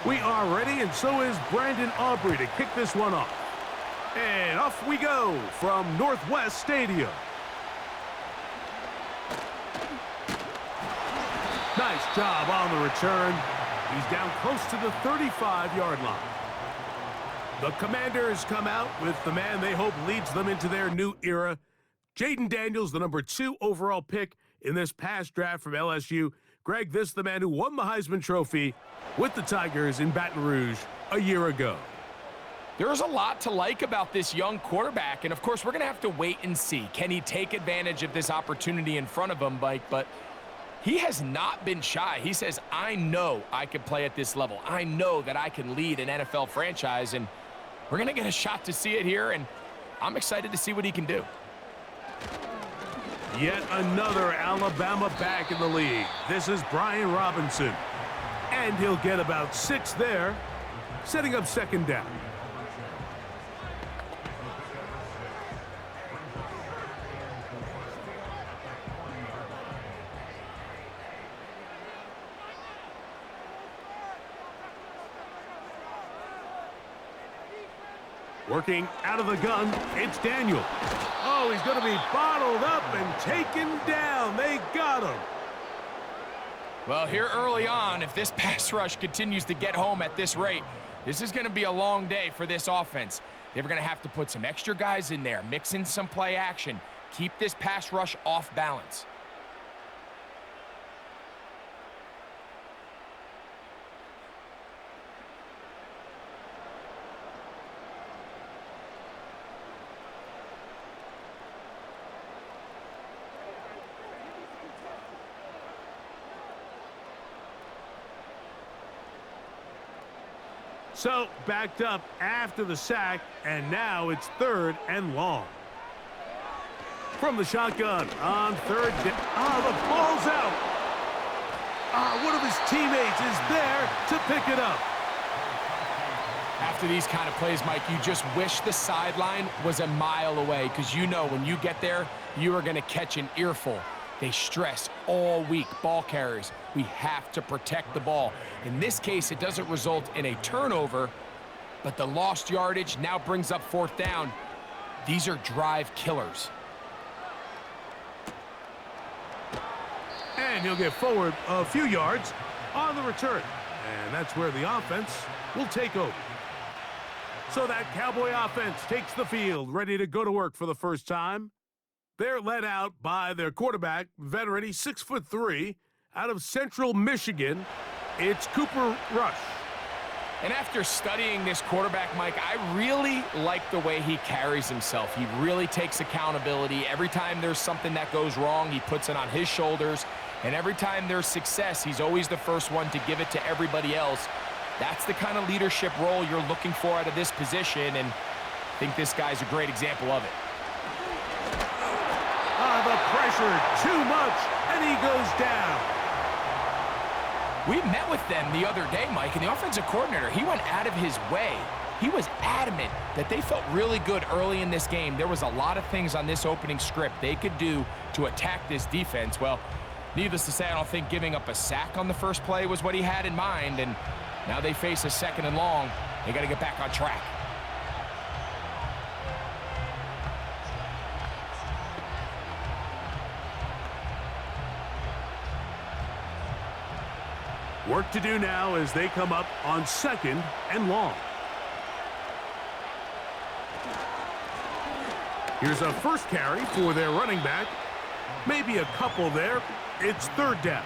We are ready, and so is Brandon Aubrey to kick this one off. And off we go from Northwest Stadium. Nice job on the return. He's down close to the 35-yard line. The Commanders come out with the man they hope leads them into their new era. Jaden Daniels, the number 2 overall pick in this past draft from LSU. Greg, this is the man who won the Heisman Trophy with the Tigers in Baton Rouge a year ago. There's a lot to like about this young quarterback, and of course, we're going to have to wait and see. Can he take advantage of this opportunity in front of him, Mike? But he has not been shy. He says, I know I can play at this level. I know that I can lead an NFL franchise, and we're going to get a shot to see it here, and I'm excited to see what he can do. Yet another Alabama back in the league. This is Brian Robinson. And he'll get about 6 there, setting up second down. Working out of the gun, it's Daniel. Oh, he's going to be bottled up and taken down. They got him. Well, here early on, if this pass rush continues to get home at this rate, this is going to be a long day for this offense. They're going to have to put some extra guys in there, mix in some play action, keep this pass rush off balance. So, backed up after the sack, and now it's 3rd and long. From the shotgun on 3rd down. The ball's out. One of his teammates is there to pick it up. After these kind of plays, Mike, you just wish the sideline was a mile away, because you know when you get there, you are going to catch an earful. They stress all week, ball carriers. We have to protect the ball. In this case, it doesn't result in a turnover, but the lost yardage now brings up 4th down. These are drive killers. And he'll get forward a few yards on the return. And that's where the offense will take over. So that Cowboy offense takes the field, ready to go to work for the first time. They're led out by their quarterback, veteran, he's 6'3", out of Central Michigan. It's Cooper Rush. And after studying this quarterback, Mike, I really like the way he carries himself. He really takes accountability. Every time there's something that goes wrong, he puts it on his shoulders. And every time there's success, he's always the first one to give it to everybody else. That's the kind of leadership role you're looking for out of this position, and I think this guy's a great example of it. The pressure, too much, and he goes down. We met with them the other day, Mike, and the offensive coordinator, he went out of his way. He was adamant that they felt really good early in this game. There was a lot of things on this opening script they could do to attack this defense. Well, needless to say, I don't think giving up a sack on the first play was what he had in mind, and now they face a 2nd and long. They got to get back on track. Work to do now as they come up on 2nd and long. Here's a first carry for their running back. Maybe a couple there. It's 3rd down.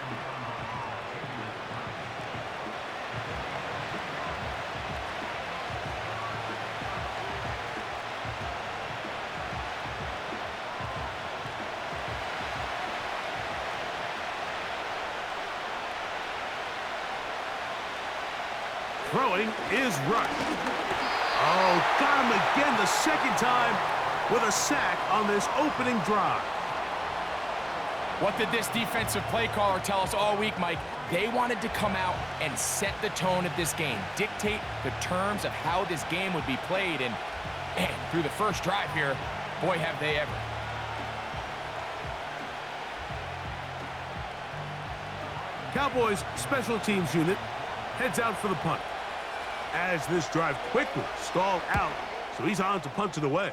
Throwing is Rush. Oh, got him again the 2nd time with a sack on this opening drive. What did this defensive play caller tell us all week, Mike? They wanted to come out and set the tone of this game, dictate the terms of how this game would be played, and man, through the first drive here, boy, have they ever. Cowboys special teams unit heads out for the punt. as this drive quickly stalled out, so he's on to punt it away.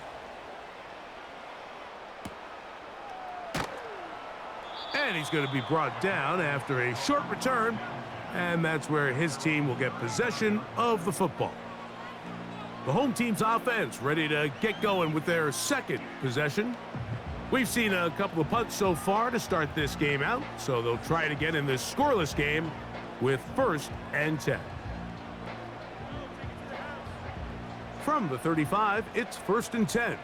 And he's going to be brought down after a short return, and that's where his team will get possession of the football. The home team's offense ready to get going with their second possession. We've seen a couple of punts so far to start this game out, so they'll try it again in this scoreless game with 1st and 10. From the 35, it's 1st and 10.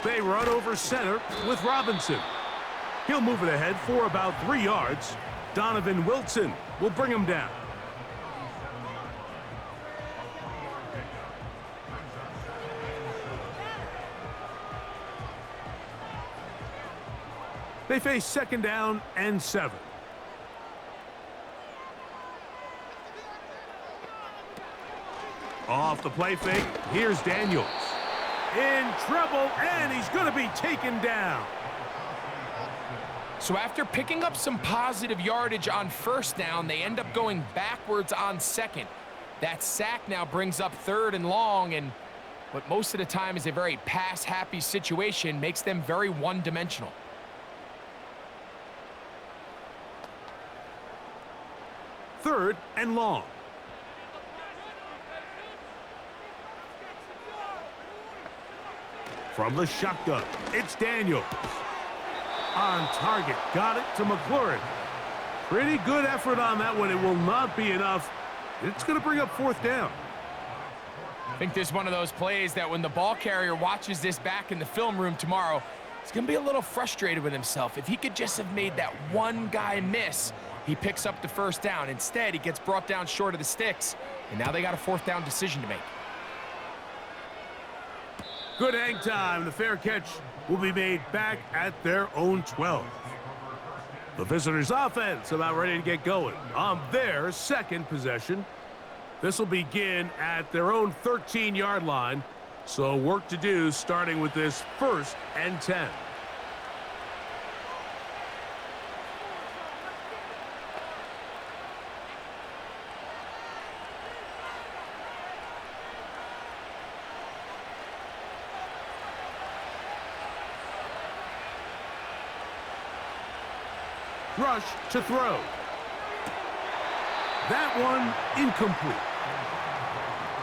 They run over center with Robinson. He'll move it ahead for about 3 yards. Donovan Wilson will bring him down. They face 2nd down and 7. Off the play fake, here's Daniels. In trouble, and he's going to be taken down. So after picking up some positive yardage on 1st down, they end up going backwards on 2nd. That sack now brings up 3rd and long, and what most of the time is a very pass-happy situation makes them very one-dimensional. Third and long. From the shotgun, it's Daniels. On target, got it to McLaurin. Pretty good effort on that one. It will not be enough. It's going to bring up 4th down. I think this is one of those plays that when the ball carrier watches this back in the film room tomorrow, he's going to be a little frustrated with himself. If he could just have made that one guy miss, he picks up the 1st down. Instead, he gets brought down short of the sticks, and now they got a 4th down decision to make. Good hang time. The fair catch will be made back at their own 12. The visitors' offense about ready to get going on their 2nd possession. This will begin at their own 13-yard line. So work to do starting with this 1st and 10. Rush to throw. That one incomplete.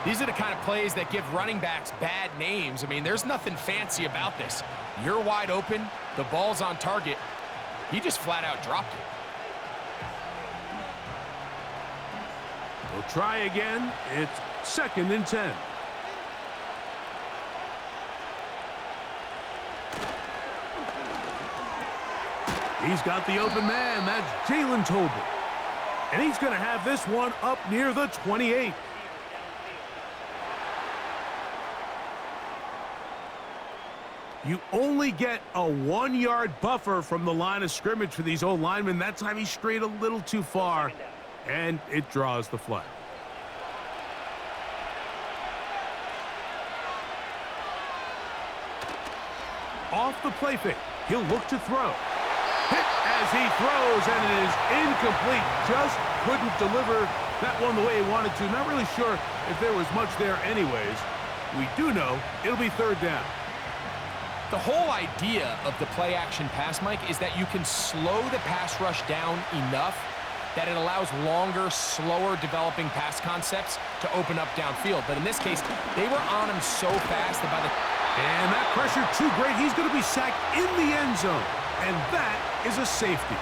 These are the kind of plays that give running backs bad names. I mean, there's nothing fancy about this. You're wide open, the ball's on target. He just flat out dropped it. We'll try again. It's 2nd and 10. He's got the open man. That's Jalen Tolbert. And he's going to have this one up near the 28. You only get a 1-yard buffer from the line of scrimmage for these old linemen. That time he strayed a little too far, and it draws the flag. Off the play fake, he'll look to throw. Hit as he throws, and it is incomplete. Just couldn't deliver that one the way he wanted to. Not really sure if there was much there anyways. We do know it'll be 3rd down. The whole idea of the play-action pass, Mike, is that you can slow the pass rush down enough that it allows longer, slower developing pass concepts to open up downfield. But in this case, they were on him so fast that by the... And that pressure too great. He's going to be sacked in the end zone. And that is a safety.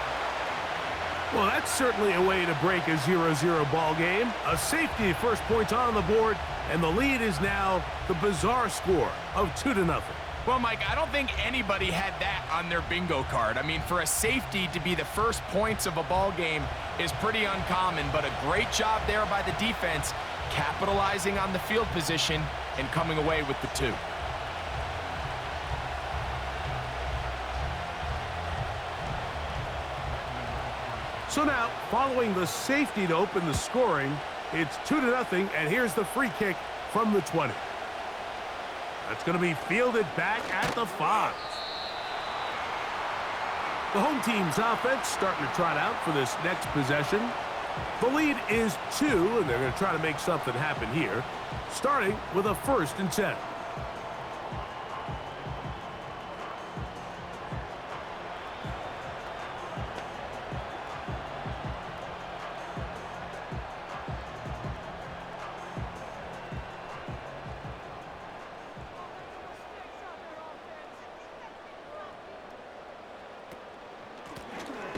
Well, that's certainly a way to break a 0-0 ball game. A safety, 1st points on the board, and the lead is now the bizarre score of 2-0. Well, Mike, I don't think anybody had that on their bingo card. I mean, for a safety to be the 1st points of a ball game is pretty uncommon, but a great job there by the defense, capitalizing on the field position and coming away with the 2. So now, following the safety to open the scoring, it's 2-0, and here's the free kick from the 20. That's going to be fielded back at the 5. The home team's offense starting to trot out for this next possession. The lead is 2, and they're going to try to make something happen here, starting with a 1st and 10.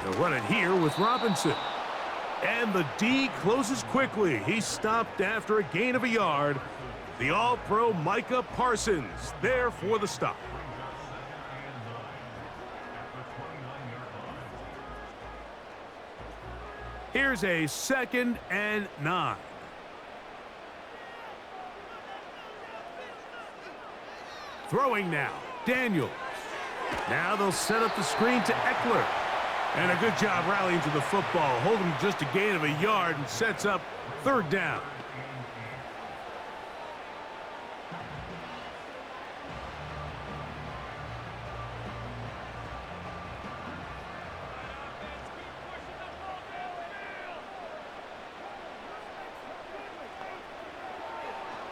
They'll run it here with Robinson. And the D closes quickly. He stopped after a gain of a yard. The All-Pro Micah Parsons there for the stop. Here's a 2nd and 9. Throwing now, Daniels. Now they'll set up the screen to Eckler. And a good job rallying to the football, holding just a gain of a yard and sets up 3rd down.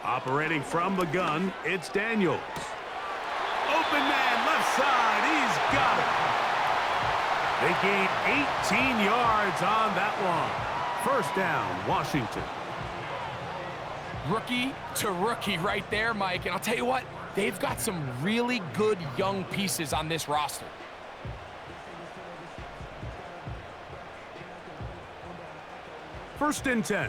Operating from the gun, it's Daniels. Open man, left side, he's got it. They gain 18 yards on that one. 1st down, Washington. Rookie to rookie right there, Mike. And I'll tell you what, they've got some really good young pieces on this roster. First and 10.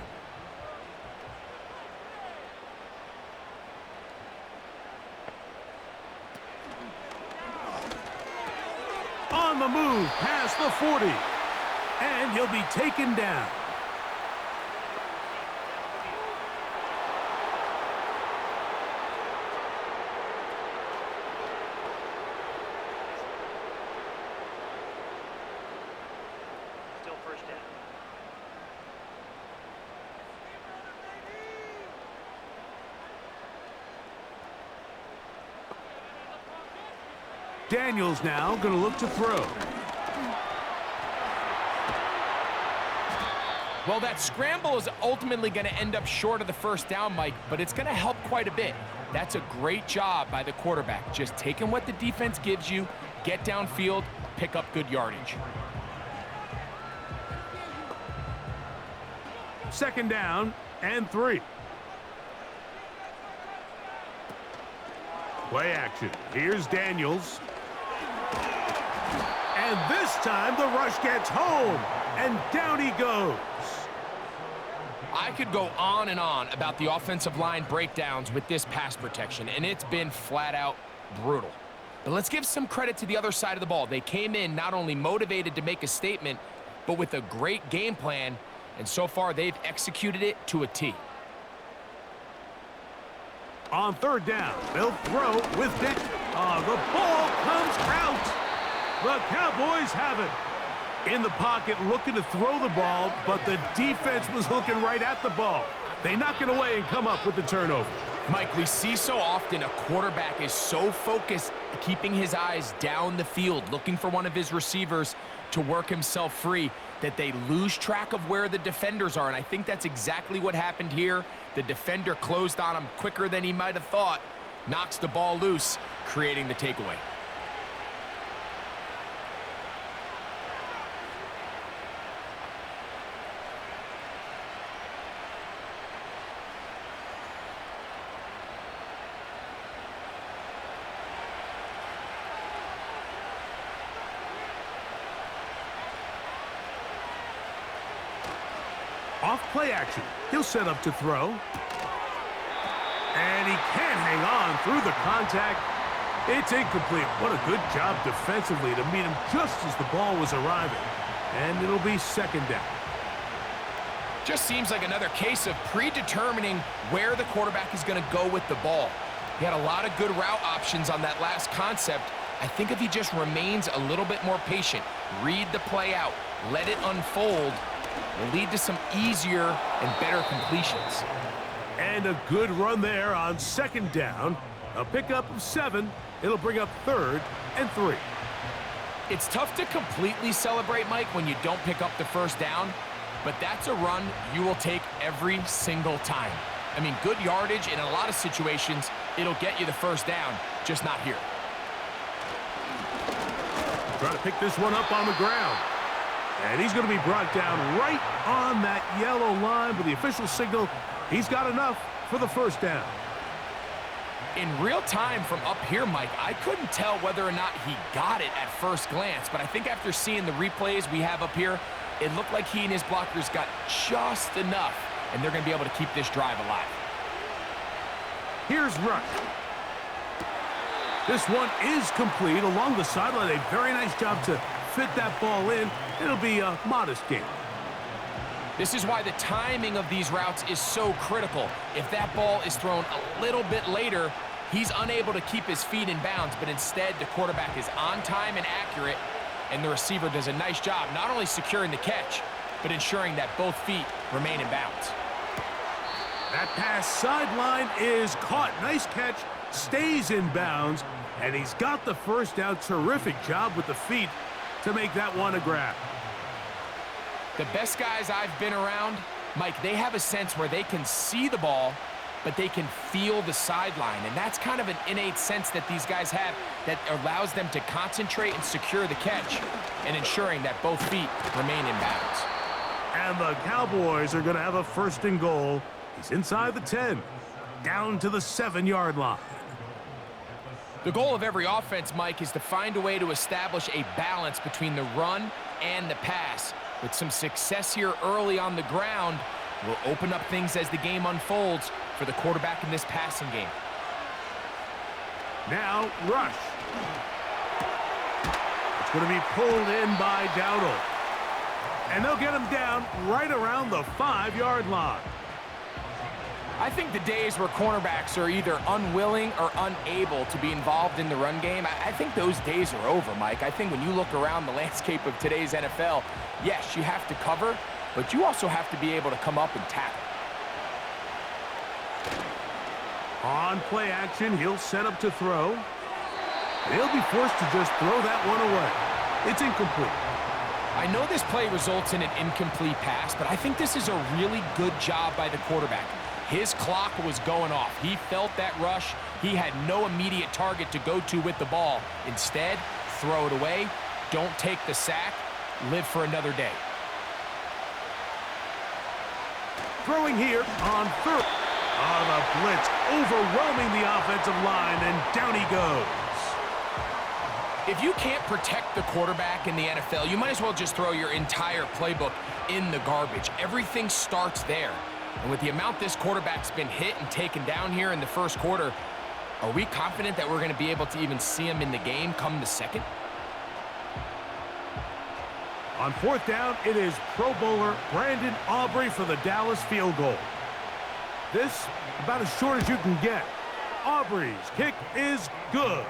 On the move, past the 40. And he'll be taken down. Still 1st down. Daniels now going to look to throw. Well, that scramble is ultimately going to end up short of the 1st down, Mike, but it's going to help quite a bit. That's a great job by the quarterback. Just taking what the defense gives you, get downfield, pick up good yardage. 2nd down and 3. Play action. Here's Daniels. And this time the rush gets home. And down he goes. I could go on and on about the offensive line breakdowns with this pass protection, and it's been flat out brutal. But let's give some credit to the other side of the ball. They came in not only motivated to make a statement, but with a great game plan, and so far they've executed it to a T. On 3rd down, they'll throw with Dick. The ball comes out. The Cowboys have it. In the pocket, looking to throw the ball, but the defense was looking right at the ball. They knock it away and come up with the turnover. Mike, we see so often a quarterback is so focused, keeping his eyes down the field, looking for one of his receivers to work himself free, that they lose track of where the defenders are. And I think that's exactly what happened here. The defender closed on him quicker than he might have thought, knocks the ball loose, creating the takeaway. Off play action. He'll set up to throw. And he can't hang on through the contact. It's incomplete. What a good job defensively to meet him just as the ball was arriving. And it'll be 2nd down. Just seems like another case of predetermining where the quarterback is going to go with the ball. He had a lot of good route options on that last concept. I think if he just remains a little bit more patient, read the play out, let it unfold, will lead to some easier and better completions. And a good run there on 2nd down. A pickup of 7. It'll bring up 3rd and 3. It's tough to completely celebrate, Mike, when you don't pick up the first down, but that's a run you will take every single time. I mean, good yardage in a lot of situations, it'll get you the first down, just not here. Trying to pick this one up on the ground. And he's going to be brought down right on that yellow line, but the official signal, he's got enough for the first down. In real time from up here, Mike, I couldn't tell whether or not he got it at first glance, but I think after seeing the replays we have up here, it looked like he and his blockers got just enough, and they're going to be able to keep this drive alive. Here's Rush. This one is complete along the sideline. A very nice job to fit that ball in. It'll be a modest gain. This is why the timing of these routes is so critical. If that ball is thrown a little bit later, he's unable to keep his feet in bounds, but instead the quarterback is on time and accurate, and the receiver does a nice job not only securing the catch, but ensuring that both feet remain in bounds. That pass sideline is caught. Nice catch, stays in bounds, and he's got the first down. Terrific job with the feet to make that one a grab. The best guys I've been around, Mike, they have a sense where they can see the ball, but they can feel the sideline. And that's kind of an innate sense that these guys have that allows them to concentrate and secure the catch and ensuring that both feet remain in bounds. And the Cowboys are going to have a first and goal. He's inside the 10, down to the 7-yard line. The goal of every offense, Mike, is to find a way to establish a balance between the run and the pass. With some success here early on the ground, will open up things as the game unfolds for the quarterback in this passing game. Now, Rush. It's going to be pulled in by Dowdle. And they'll get him down right around the 5-yard line. I think the days where cornerbacks are either unwilling or unable to be involved in the run game, I think those days are over, Mike. I think when you look around the landscape of today's NFL, yes, you have to cover, but you also have to be able to come up and tackle. On play action, he'll set up to throw. And he'll be forced to just throw that one away. It's incomplete. I know this play results in an incomplete pass, but I think this is a really good job by the quarterback. His clock was going off. He felt that rush. He had no immediate target to go to with the ball. Instead, throw it away. Don't take the sack. Live for another day. Throwing here on third. On a blitz, overwhelming the offensive line, and down he goes. If you can't protect the quarterback in the NFL, you might as well just throw your entire playbook in the garbage. Everything starts there. And with the amount this quarterback's been hit and taken down here in the first quarter, are we confident that we're going to be able to even see him in the game come the second? On fourth down, it is Pro Bowler Brandon Aubrey for the Dallas field goal. This, about as short as you can get. Aubrey's kick is good.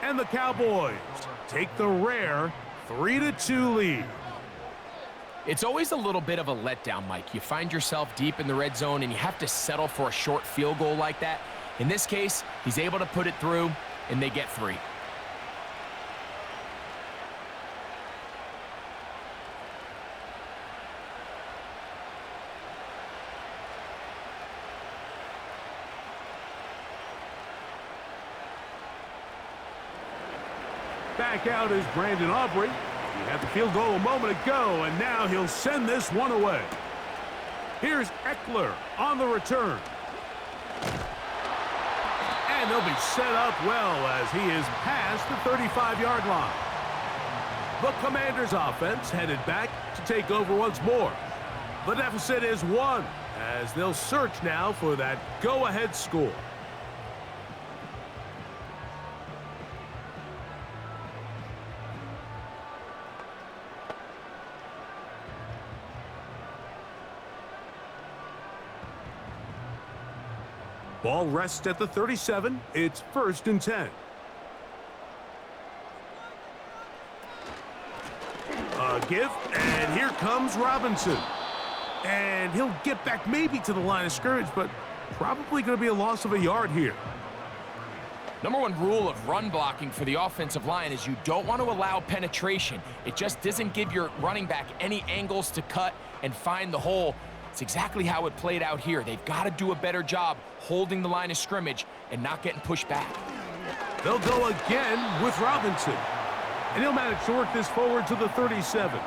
And the Cowboys take the rare 3-2 lead. It's always a little bit of a letdown, Mike. You find yourself deep in the red zone and you have to settle for a short field goal like that. In this case, he's able to put it through, and they get 3. Back out is Brandon Aubrey. He had the field goal a moment ago, and now he'll send this one away. Here's Eckler on the return. And they'll be set up well as he is past the 35-yard line. The Commanders' offense headed back to take over once more. The deficit is 1, as they'll search now for that go-ahead score. Ball rests at the 37. It's 1st and 10. A give, and here comes Robinson. And he'll get back maybe to the line of scrimmage, but probably going to be a loss of a yard here. Number one rule of run blocking for the offensive line is you don't want to allow penetration. It just doesn't give your running back any angles to cut and find the hole. It's exactly how it played out here. They've got to do a better job holding the line of scrimmage and not getting pushed back. They'll go again with Robinson. And he'll manage to work this forward to the 37.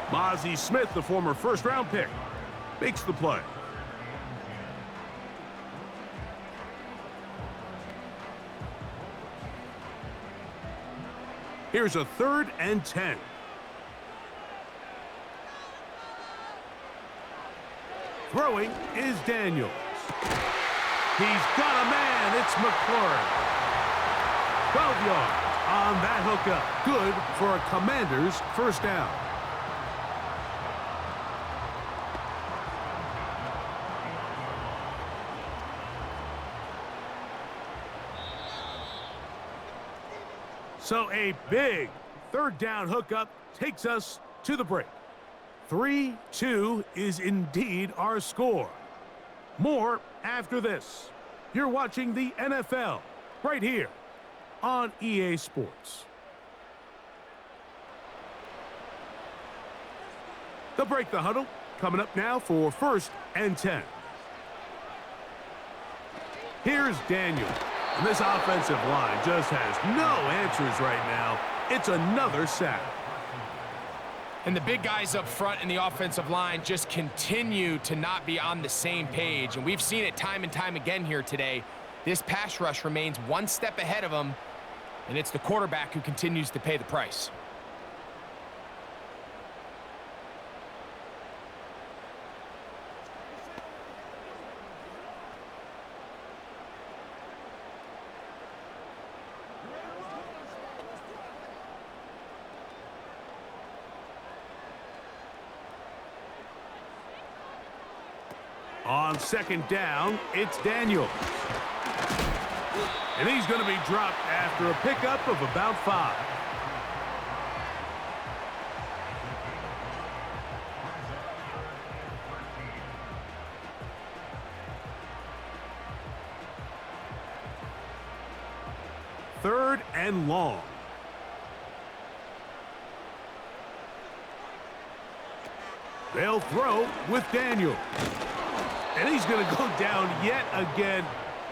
Mozzie Smith, the former first-round pick, makes the play. Here's a 3rd and 10. Throwing is Daniels. He's got a man. It's McLaurin. 12 yards on that hookup. Good for a Commander's first down. So a big 3rd down hookup takes us to the break. 3-2 is indeed our score. More after this. You're watching the NFL right here on EA Sports. The break, the huddle, coming up now for 1st and 10. Here's Daniel. And this offensive line just has no answers right now. It's another sack. And the big guys up front in the offensive line just continue to not be on the same page. And we've seen it time and time again here today. This pass rush remains one step ahead of them, and it's the quarterback who continues to pay the price. On 2nd down, it's Daniels. And he's going to be dropped after a pickup of about 5. Third and long. They'll throw with Daniels. And he's going to go down yet again.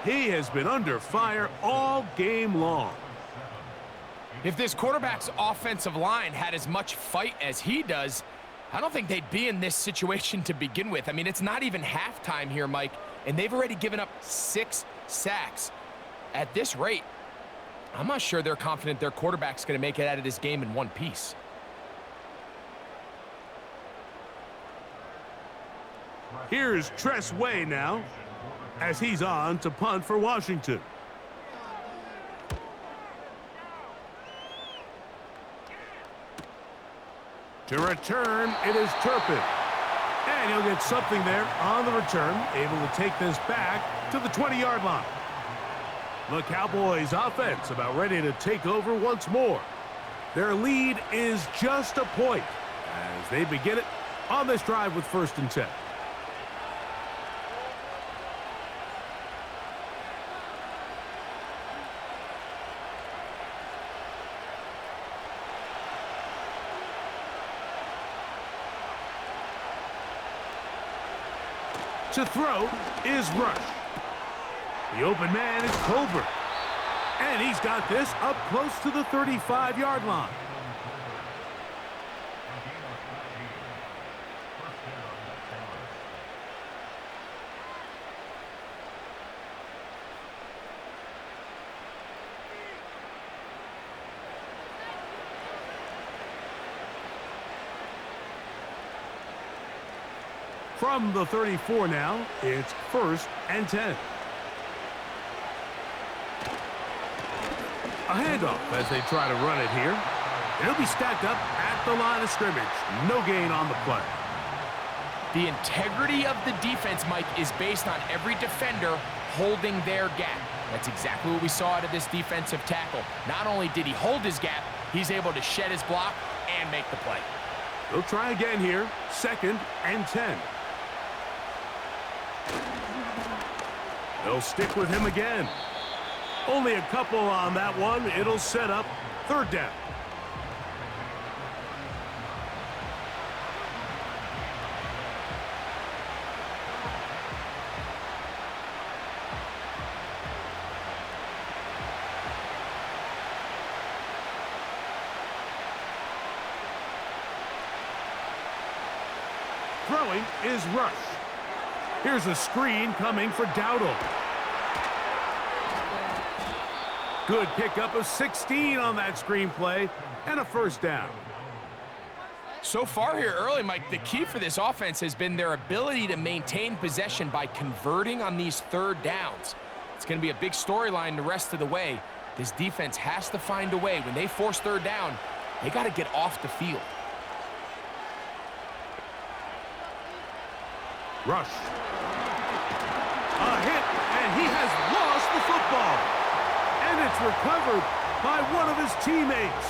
He has been under fire all game long. If this quarterback's offensive line had as much fight as he does, I don't think they'd be in this situation to begin with. I mean, it's not even halftime here, Mike, and they've already given up 6 sacks. At this rate, I'm not sure they're confident their quarterback's going to make it out of this game in one piece. Here's Tress Way now, as he's on to punt for Washington. To return, it is Turpin. And he'll get something there on the return, able to take this back to the 20-yard line. The Cowboys offense about ready to take over once more. Their lead is just a point as they begin it on this drive with 1st and 10. To throw is Rush. The open man is Colbert. And he's got this up close to the 35-yard line. From the 34 now, it's 1st and 10. A handoff as they try to run it here. It'll be stacked up at the line of scrimmage. No gain on the play. The integrity of the defense, Mike, is based on every defender holding their gap. That's exactly what we saw out of this defensive tackle. Not only did he hold his gap, he's able to shed his block and make the play. They'll try again here. 2nd and 10. They'll stick with him again. Only a couple on that one. It'll set up third down. Throwing is Rush. Here's a screen coming for Dowdle. Good pickup of 16 on that screen play and a first down. So far here early, Mike, the key for this offense has been their ability to maintain possession by converting on these third downs. It's going to be a big storyline the rest of the way. This defense has to find a way. When they force third down, they got to get off the field. Rush. A hit, and he has lost the football. And it's recovered by one of his teammates.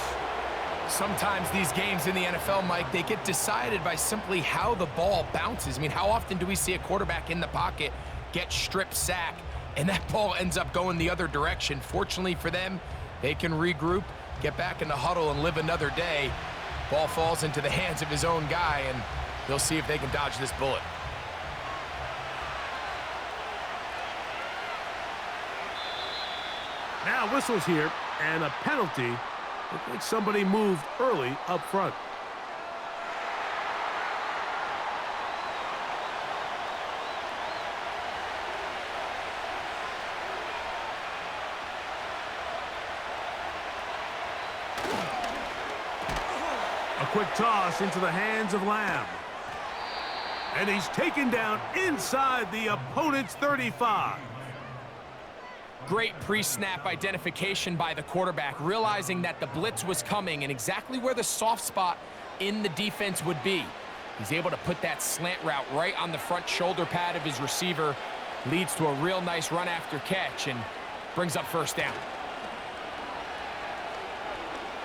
Sometimes these games in the NFL, Mike, they get decided by simply how the ball bounces. I mean, how often do we see a quarterback in the pocket get strip sack, and that ball ends up going the other direction? Fortunately for them, they can regroup, get back in the huddle, and live another day. Ball falls into the hands of his own guy, and they'll see if they can dodge this bullet. Now whistles here, and a penalty. Looks like somebody moved early up front. A quick toss into the hands of Lamb. And he's taken down inside the opponent's 35. Great pre-snap identification by the quarterback, realizing that the blitz was coming and exactly where the soft spot in the defense would be. He's able to put that slant route right on the front shoulder pad of his receiver, leads to a real nice run after catch, and brings up first down.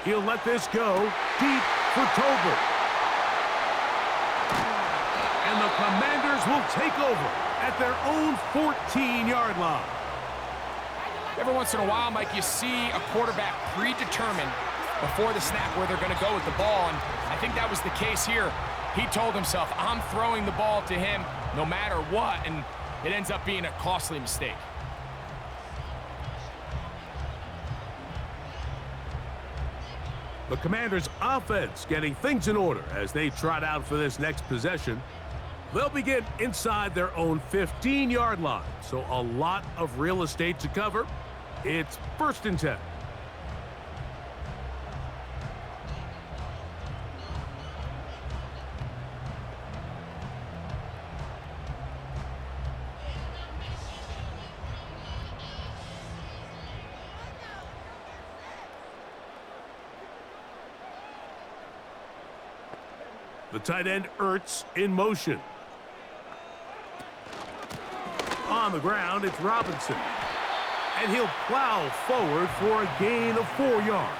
He'll let this go deep for Tolbert. And the Commanders will take over at their own 14-yard line. Every once in a while, Mike, you see a quarterback predetermined before the snap where they're going to go with the ball, and I think that was the case here. He told himself, I'm throwing the ball to him no matter what, and it ends up being a costly mistake. The Commanders' offense getting things in order as they trot out for this next possession. They'll begin inside their own 15-yard line, so a lot of real estate to cover. It's 1st and 10. The tight end Ertz in motion. On the ground, it's Robinson. And he'll plow forward for a gain of 4 yards.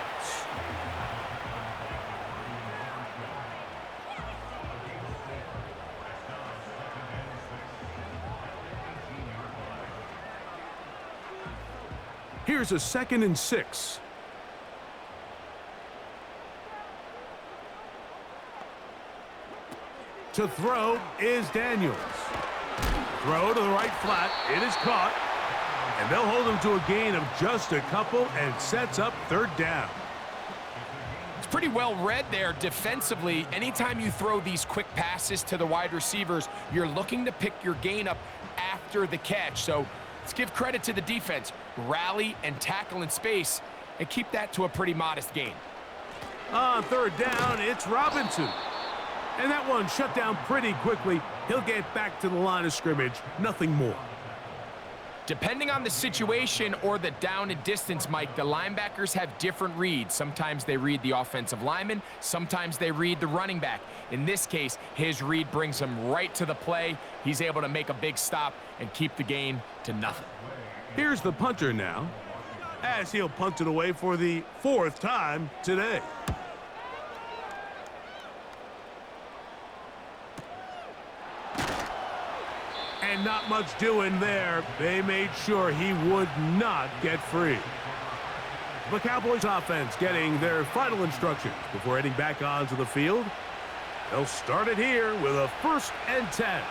Here's a 2nd and 6. To throw is Daniels. Throw to the right flat. It is caught. And they'll hold him to a gain of just a couple and sets up 3rd down. It's pretty well read there defensively. Anytime you throw these quick passes to the wide receivers, you're looking to pick your gain up after the catch. So let's give credit to the defense. Rally and tackle in space and keep that to a pretty modest gain. On 3rd down, it's Robinson. And that one shut down pretty quickly. He'll get back to the line of scrimmage. Nothing more. Depending on the situation or the down and distance, Mike, the linebackers have different reads. Sometimes they read the offensive lineman. Sometimes they read the running back. In this case, his read brings him right to the play. He's able to make a big stop and keep the gain to nothing. Here's the punter now, as he'll punt it away for the 4th time today. And not much doing there. They made sure he would not get free. The Cowboys offense getting their final instructions before heading back onto the field. They'll start it here with a 1st and 10.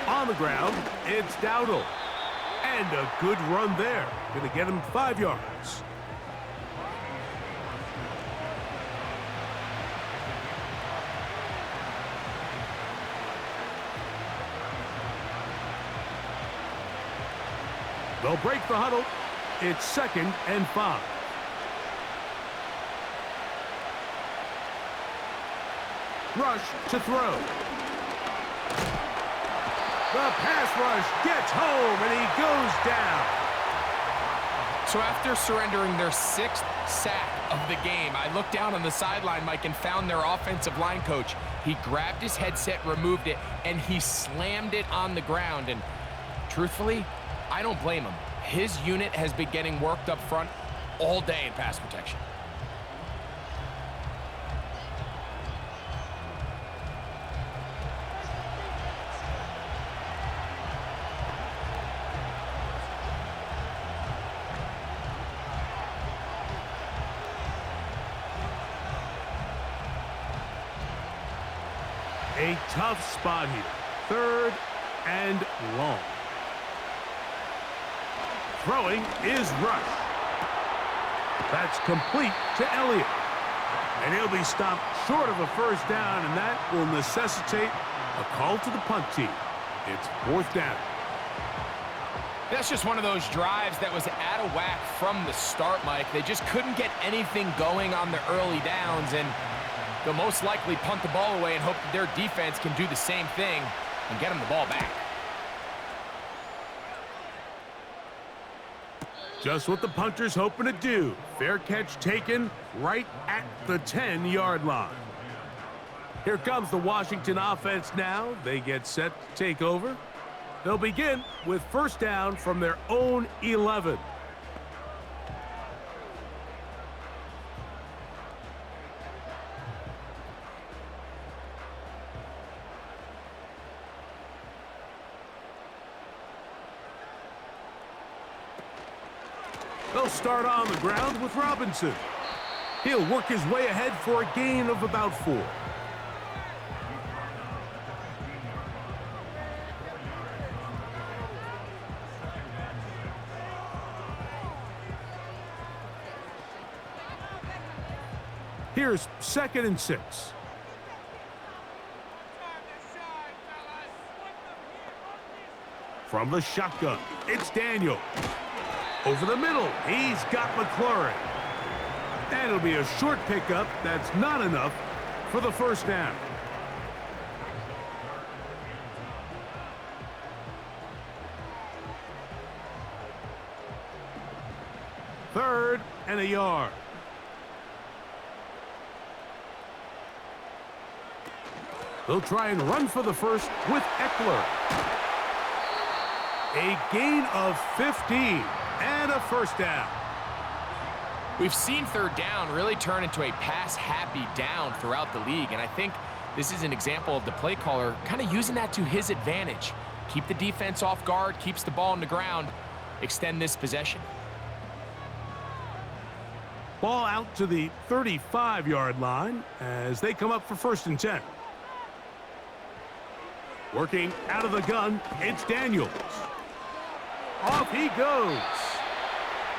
On the ground, it's Dowdle. And a good run there. Going to get him 5 yards. They'll break the huddle. It's 2nd and 5. Rush to throw. The pass rush gets home, and he goes down. So after surrendering their 6th sack of the game, I looked down on the sideline, Mike, and found their offensive line coach. He grabbed his headset, removed it, and he slammed it on the ground. And truthfully, I don't blame him. His unit has been getting worked up front all day in pass protection. A tough spot here. 3rd and long. Throwing is Rush. That's complete to Elliott. And he'll be stopped short of a 1st down, and that will necessitate a call to the punt team. It's 4th down. That's just one of those drives that was out of whack from the start, Mike. They just couldn't get anything going on the early downs, and they'll most likely punt the ball away and hope that their defense can do the same thing and get them the ball back. Just what the punter's hoping to do. Fair catch taken right at the 10-yard line. Here comes the Washington offense now. They get set to take over. They'll begin with 1st down from their own 11. They'll start on the ground with Robinson. He'll work his way ahead for a gain of about 4. Here's 2nd and 6. From the shotgun, it's Daniel. Over the middle, he's got McLaurin. And it'll be a short pickup. That's not enough for the 1st down. Third and a yard. They'll try and run for the 1st with Eckler. A gain of 15. And a 1st down. We've seen 3rd down really turn into a pass-happy down throughout the league, and I think this is an example of the play caller kind of using that to his advantage. Keep the defense off guard, keeps the ball on the ground, extend this possession. Ball out to the 35-yard line as they come up for 1st and 10. Working out of the gun, it's Daniels. Off he goes.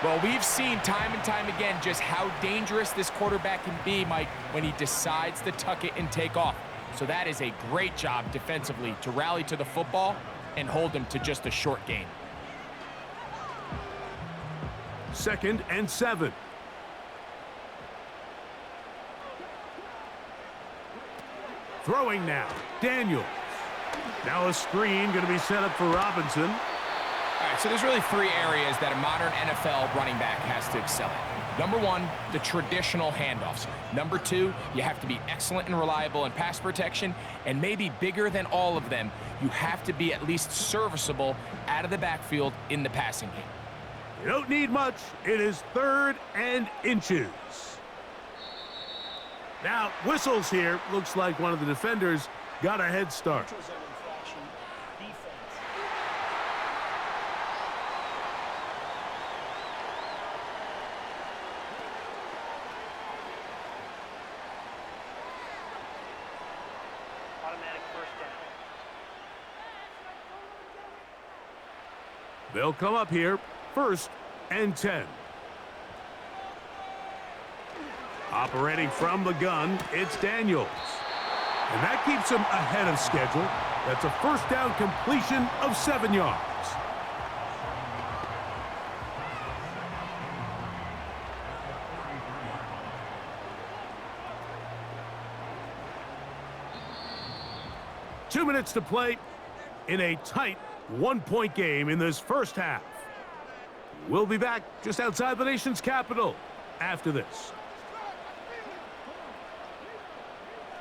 Well, we've seen time and time again just how dangerous this quarterback can be, Mike, when he decides to tuck it and take off. So that is a great job defensively to rally to the football and hold him to just a short gain. 2nd and 7. Throwing now, Daniels. Now a screen going to be set up for Robinson. All right, so there's really 3 areas that a modern NFL running back has to excel at. Number one, the traditional handoffs. Number two, you have to be excellent and reliable in pass protection, and maybe bigger than all of them, you have to be at least serviceable out of the backfield in the passing game. You don't need much. It is 3rd and inches. Now, whistles here. Looks like one of the defenders got a head start. Automatic first down. They'll come up here. 1st and 10. Operating from the gun, it's Daniels. And that keeps him ahead of schedule. That's a first down completion of 7 yards. Two minutes to play in a tight 1-point game in this first half. We'll be back just outside the nation's capital after this.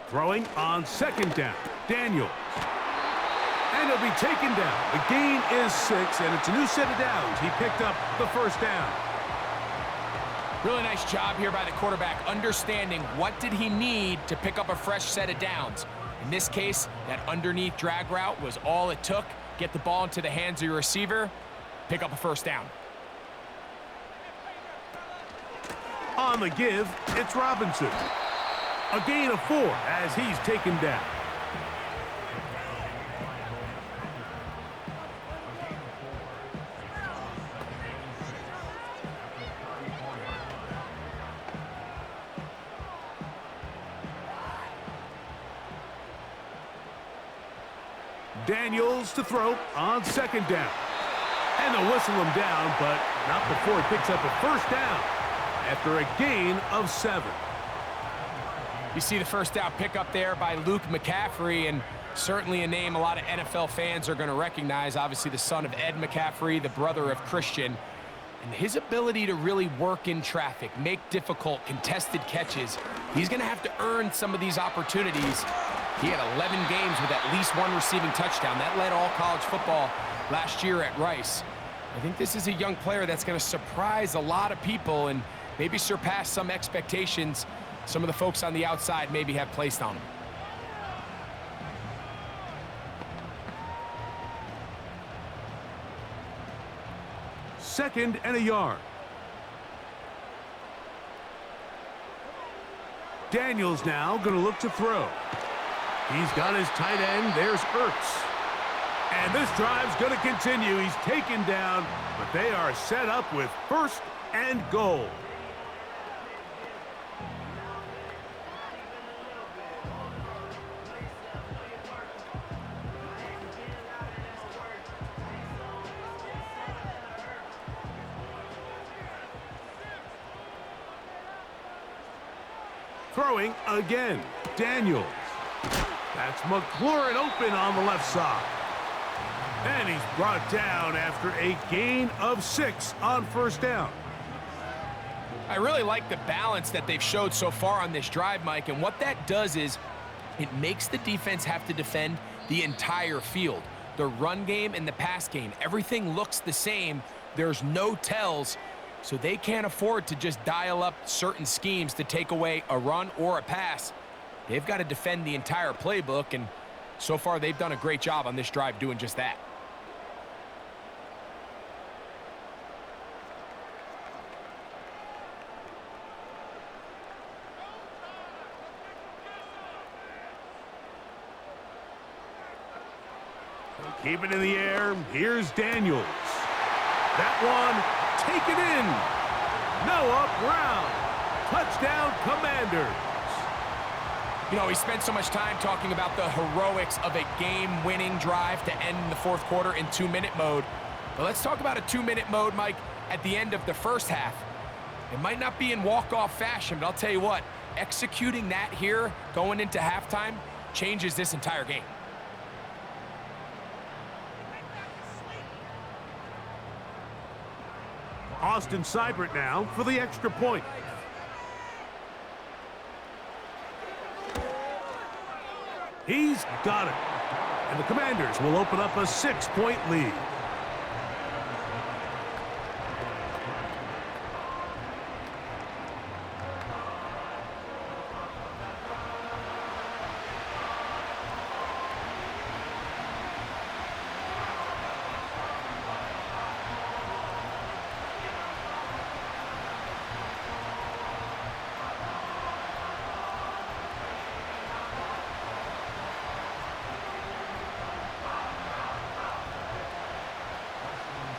Throwing on 2nd down, Daniels. And he'll be taken down. The gain is 6, and it's a new set of downs. He picked up the first down. Really nice job here by the quarterback, understanding what did he need to pick up a fresh set of downs. In this case, that underneath drag route was all it took. Get the ball into the hands of your receiver, pick up a first down. On the give, it's Robinson. A gain of 4 as he's taken down. Daniels to throw on 2nd down. And they'll whistle him down, but not before he picks up a first down after a gain of 7. You see the first down pickup there by Luke McCaffrey, and certainly a name a lot of NFL fans are going to recognize. Obviously the son of Ed McCaffrey, the brother of Christian. And his ability to really work in traffic, make difficult contested catches. He's going to have to earn some of these opportunities. He had 11 games with at least 1 receiving touchdown. That led all college football last year at Rice. I think this is a young player that's going to surprise a lot of people and maybe surpass some expectations some of the folks on the outside maybe have placed on him. Second and a yard. Daniels now going to look to throw. He's got his tight end. There's Ertz. And this drive's going to continue. He's taken down, but they are set up with 1st and goal. Throwing again, Daniels. That's McLaurin open on the left side. And he's brought down after a gain of 6 on first down. I really like the balance that they've showed so far on this drive, Mike, and what that does is it makes the defense have to defend the entire field. The run game and the pass game, everything looks the same. There's no tells, so they can't afford to just dial up certain schemes to take away a run or a pass. They've got to defend the entire playbook, and so far they've done a great job on this drive doing just that. Keep it in the air. Here's Daniels. That one taken in. Noah Brown. Touchdown, Commanders. You know, we spent so much time talking about the heroics of a game-winning drive to end the 4th quarter in 2-minute mode. But let's talk about a 2-minute mode, Mike, at the end of the first half. It might not be in walk-off fashion, but I'll tell you what, executing that here going into halftime changes this entire game. Austin Seibert now for the extra point. He's got it. And the Commanders will open up a 6-point lead.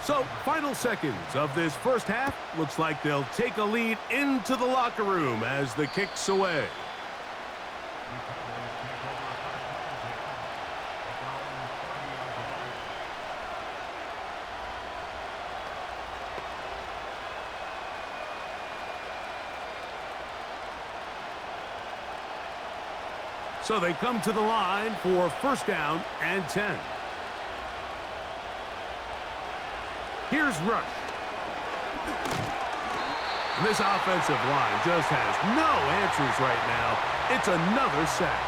So, final seconds of this first half. Looks like they'll take a lead into the locker room as the kick's away. So they come to the line for first down and 10. Here's Rush. This offensive line just has no answers right now. It's another sack.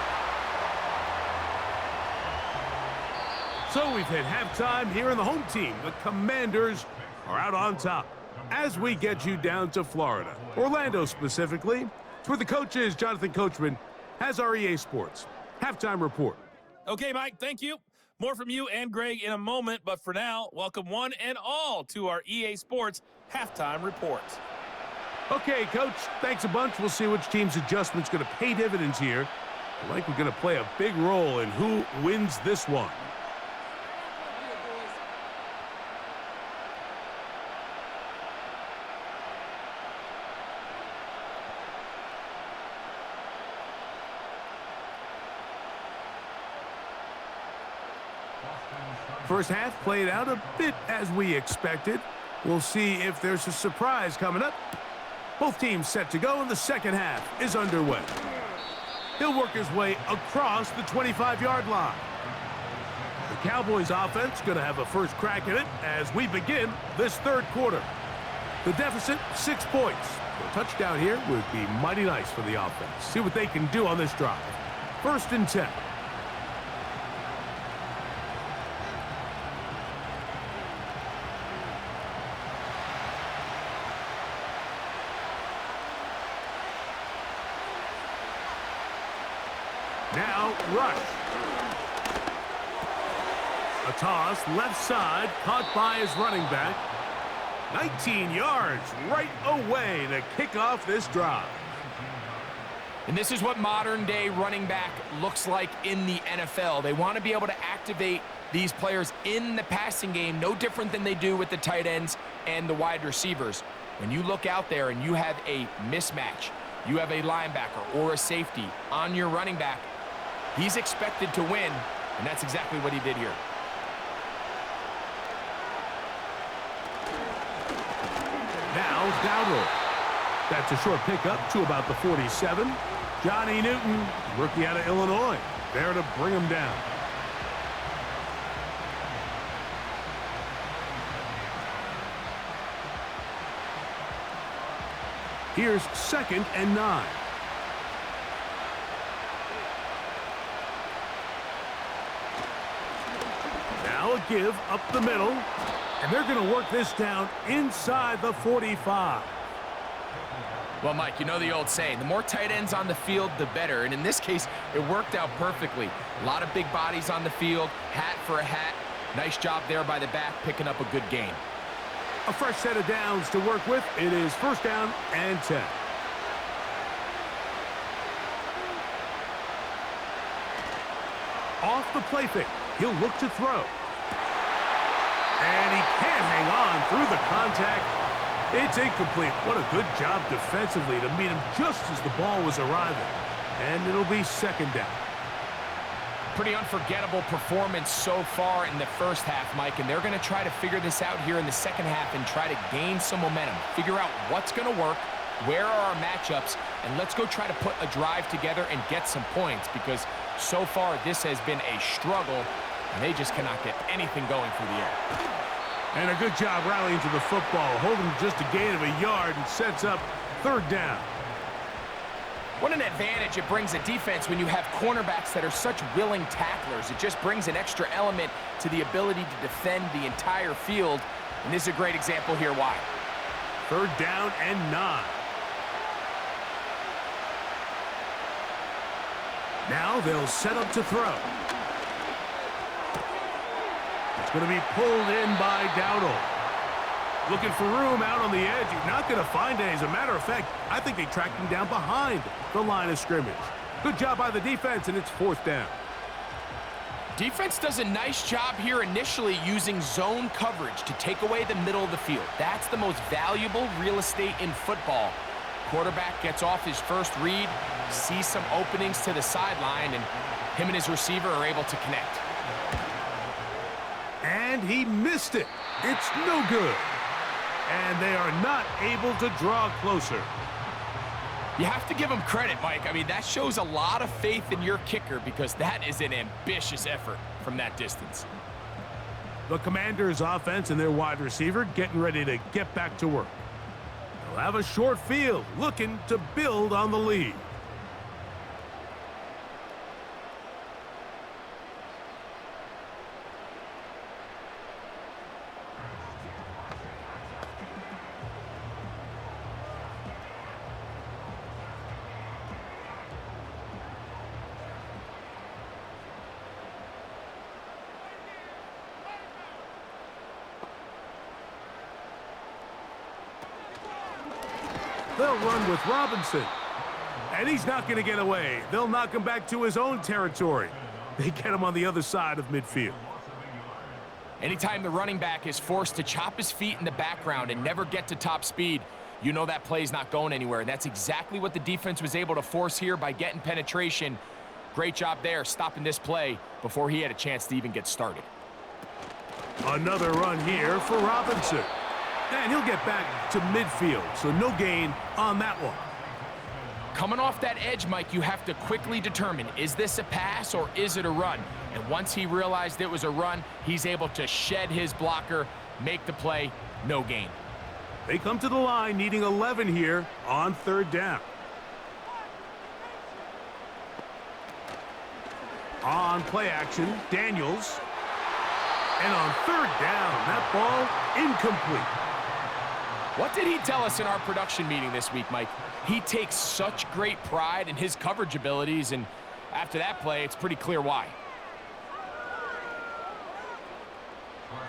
So we've hit halftime here in the home team. The Commanders are out on top. As we get you down to Florida, Orlando specifically, it's where the coach is. Jonathan Coachman has our EA Sports halftime report. Okay, Mike, thank you. More from you and Greg in a moment, but for now, welcome one and all to our EA Sports halftime report. Okay, Coach, thanks a bunch. We'll see which team's adjustment's going to pay dividends here. I think we're going to play a big role in who wins this one. First half played out a bit as we expected. We'll see if there's a surprise coming up. Both teams set to go, and the second half is underway. He'll work his way across the 25-yard line. The Cowboys offense going to have a first crack at it as we begin this third quarter. The deficit, 6 points. A touchdown here would be mighty nice for the offense. See what they can do on this drive. First and 10. Now, Rush. A toss, left side, caught by his running back. 19 yards right away to kick off this drive. And this is what modern-day running back looks like in the NFL. They want to be able to activate these players in the passing game, no different than they do with the tight ends and the wide receivers. When you look out there and you have a mismatch, you have a linebacker or a safety on your running back, he's expected to win, and that's exactly what he did here. Now, Dowdle. That's a short pickup to about the 47. Johnny Newton, rookie out of Illinois, there to bring him down. Here's 2nd and 9. Now a give up the middle, and they're going to work this down inside the 45. Well, Mike, you know the old saying, the more tight ends on the field, the better. And in this case, it worked out perfectly. A lot of big bodies on the field, hat for a hat. Nice job there by the back, picking up a good gain. A fresh set of downs to work with. It is first down and 10. Off the play fake. He'll look to throw. And he can't hang on through the contact. It's incomplete. What a good job defensively to meet him just as the ball was arriving. And it'll be second down. Pretty unforgettable performance so far in the first half, Mike, and they're going to try to figure this out here in the second half and try to gain some momentum. Figure out what's going to work, where are our matchups, and let's go try to put a drive together and get some points, because so far this has been a struggle, and they just cannot get anything going through the air. And a good job rallying to the football, holding just a gain of a yard and sets up third down. What an advantage it brings a defense when you have cornerbacks that are such willing tacklers. It just brings an extra element to the ability to defend the entire field. And this is a great example here why. Third down and 9. Now they'll set up to throw. It's going to be pulled in by Dowdle. Looking for room out on the edge. You're not going to find any. As a matter of fact, I think they tracked him down behind the line of scrimmage. Good job by the defense, and it's fourth down. Defense does a nice job here initially using zone coverage to take away the middle of the field. That's the most valuable real estate in football. Quarterback gets off his first read, sees some openings to the sideline, and him and his receiver are able to connect. And he missed it. It's no good. And they are not able to draw closer. You have to give him credit, Mike. I mean, that shows a lot of faith in your kicker because that is an ambitious effort from that distance. The Commanders' offense and their wide receiver getting ready to get back to work. They'll have a short field, looking to build on the lead. They'll run with Robinson. And he's not going to get away. They'll knock him back to his own territory. They get him on the other side of midfield. Anytime the running back is forced to chop his feet in the background and never get to top speed, you know that play's not going anywhere. And that's exactly what the defense was able to force here by getting penetration. Great job there stopping this play before he had a chance to even get started. Another run here for Robinson. And he'll get back to midfield, so no gain on that one. Coming off that edge, Mike, you have to quickly determine, is this a pass or is it a run? And once he realized it was a run, he's able to shed his blocker, make the play, no gain. They come to the line needing 11 here on third down. On play action, Daniels. And on third down, that ball incomplete. What did he tell us in our production meeting this week, Mike? He takes such great pride in his coverage abilities, and after that play, it's pretty clear why.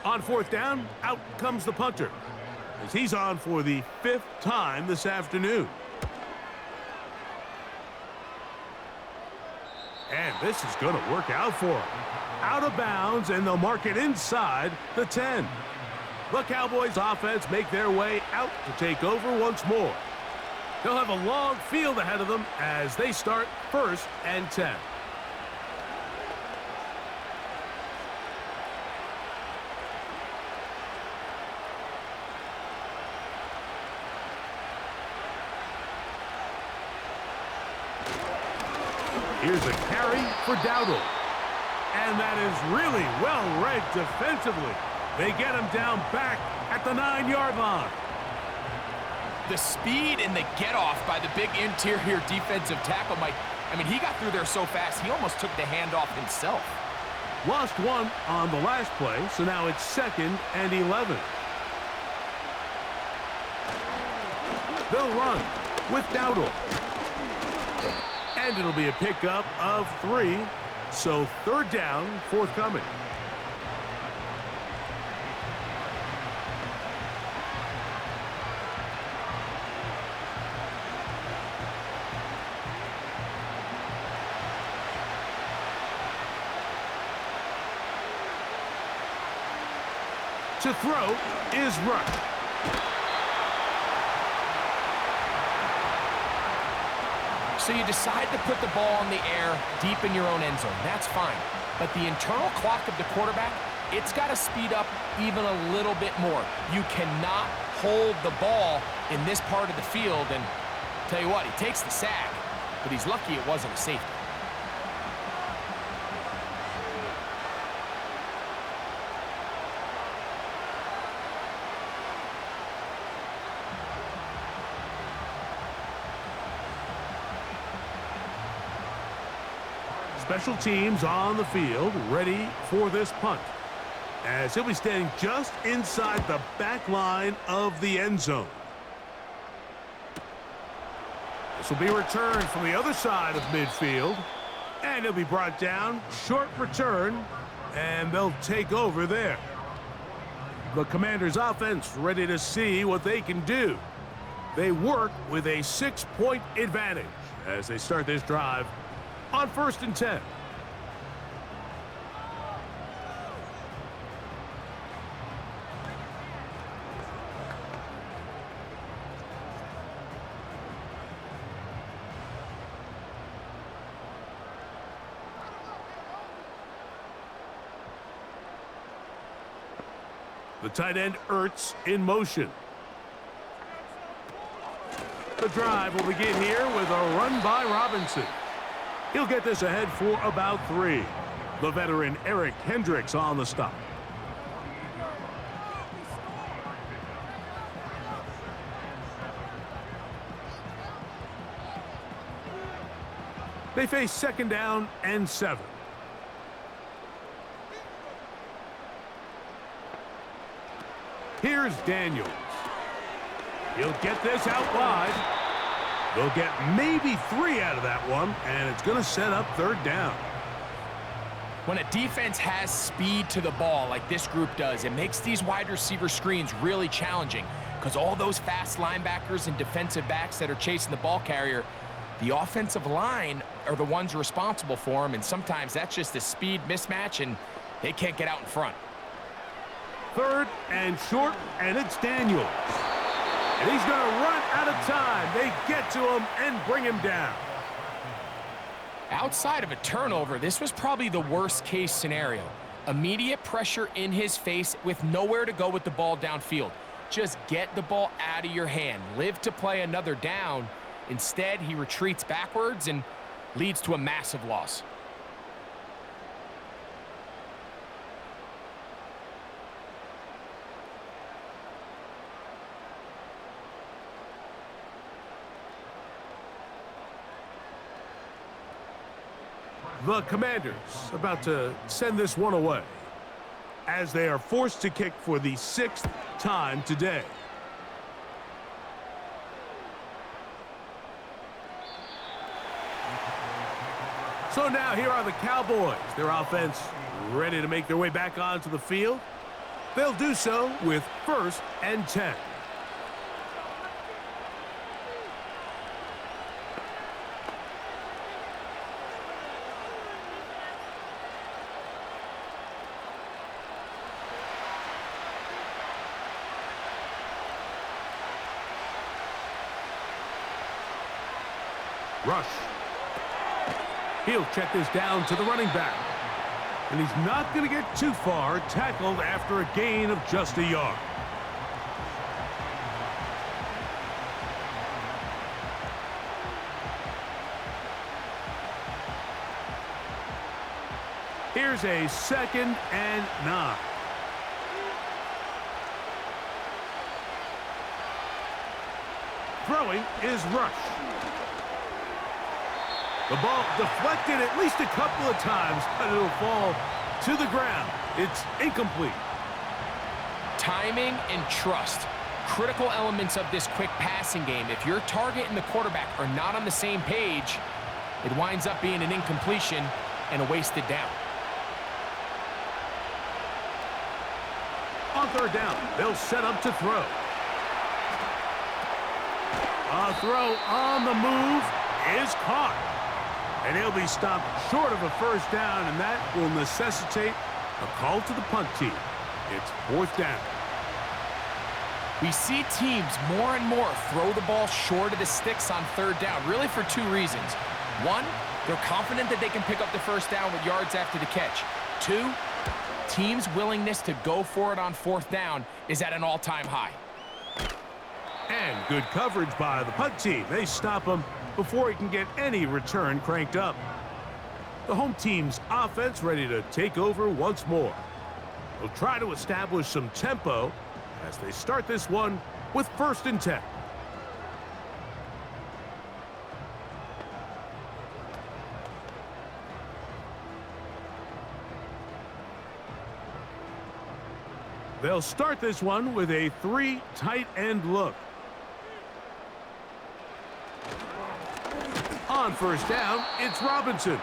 On fourth down, out comes the punter, as he's on for the 5th time this afternoon. And this is going to work out for him. Out of bounds, and they'll mark it inside the 10. The Cowboys offense make their way out to take over once more. They'll have a long field ahead of them as they start 1st and 10. Here's a carry for Dowdle. And that is really well read defensively. They get him down back at the 9-yard line. The speed and the get-off by the big interior defensive tackle, Mike. I mean, he got through there so fast, he almost took the handoff himself. Lost one on the last play, so now it's 2nd and 11. They'll run with Dowdle. And it'll be a pickup of 3, so third down forthcoming. To throw is Rush. So you decide to put the ball in the air deep in your own end zone. That's fine. But the internal clock of the quarterback, it's got to speed up even a little bit more. You cannot hold the ball in this part of the field. And tell you what, he takes the sack, but he's lucky it wasn't a safety. Special teams on the field, ready for this punt, as he'll be standing just inside the back line of the end zone. This will be returned from the other side of midfield, and he'll be brought down. Short return, and they'll take over there. The Commanders' offense ready to see what they can do. They work with a 6-point advantage as they start this drive on 1st and 10. The tight end Ertz in motion. The drive will begin here with a run by Robinson. He'll get this ahead for about 3. The veteran Eric Hendricks on the stop. They face 2nd down and 7. Here's Daniels. He'll get this out wide. They'll get maybe 3 out of that one, and it's going to set up 3rd down. When a defense has speed to the ball like this group does, it makes these wide receiver screens really challenging because all those fast linebackers and defensive backs that are chasing the ball carrier, the offensive line are the ones responsible for them, and sometimes that's just a speed mismatch, and they can't get out in front. 3rd and short, and it's Daniels. And he's going to run out of time. They get to him and bring him down. Outside of a turnover, this was probably the worst-case scenario. Immediate pressure in his face with nowhere to go with the ball downfield. Just get the ball out of your hand. Live to play another down. Instead, he retreats backwards and leads to a massive loss. The Commanders about to send this one away as they are forced to kick for the 6th time today. So now here are the Cowboys. Their offense ready to make their way back onto the field. They'll do so with 1st and 10. Rush. He'll check this down to the running back. And he's not going to get too far, tackled after a gain of just a yard. Here's a 2nd and 9. Throwing is Rush. The ball deflected at least a couple of times, but it'll fall to the ground. It's incomplete. Timing and trust, critical elements of this quick passing game. If your target and the quarterback are not on the same page, it winds up being an incompletion and a wasted down. On 3rd down, they'll set up to throw. A throw on the move is caught. And he'll be stopped short of a 1st down, and that will necessitate a call to the punt team. It's 4th down. We see teams more and more throw the ball short of the sticks on 3rd down, really for 2 reasons. 1, they're confident that they can pick up the 1st down with yards after the catch. 2, teams' willingness to go for it on 4th down is at an all-time high. And good coverage by the punt team. They stop him before he can get any return cranked up. The home team's offense ready to take over once more. They'll try to establish some tempo as they start this one with 1st and 10. They'll start this one with a 3 tight end look. On first down, it's Robinson.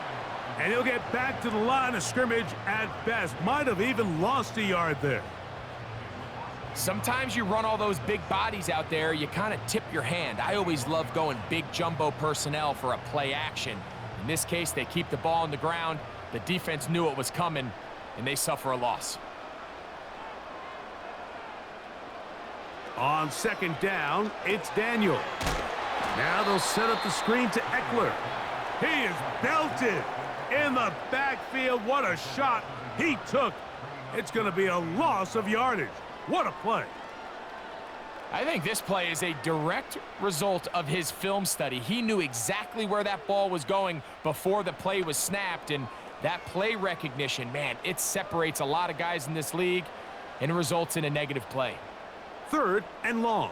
And he'll get back to the line of scrimmage at best. Might have even lost a yard there. Sometimes you run all those big bodies out there, you kind of tip your hand. I always love going big jumbo personnel for a play action. In this case, they keep the ball on the ground. The defense knew it was coming, and they suffer a loss. On second down, it's Daniel. Now they'll set up the screen to Eckler. He is belted in the backfield. What a shot he took. It's going to be a loss of yardage. What a play. I think this play is a direct result of his film study. He knew exactly where that ball was going before the play was snapped, and that play recognition, man, it separates a lot of guys in this league, and it results in a negative play. Third and long.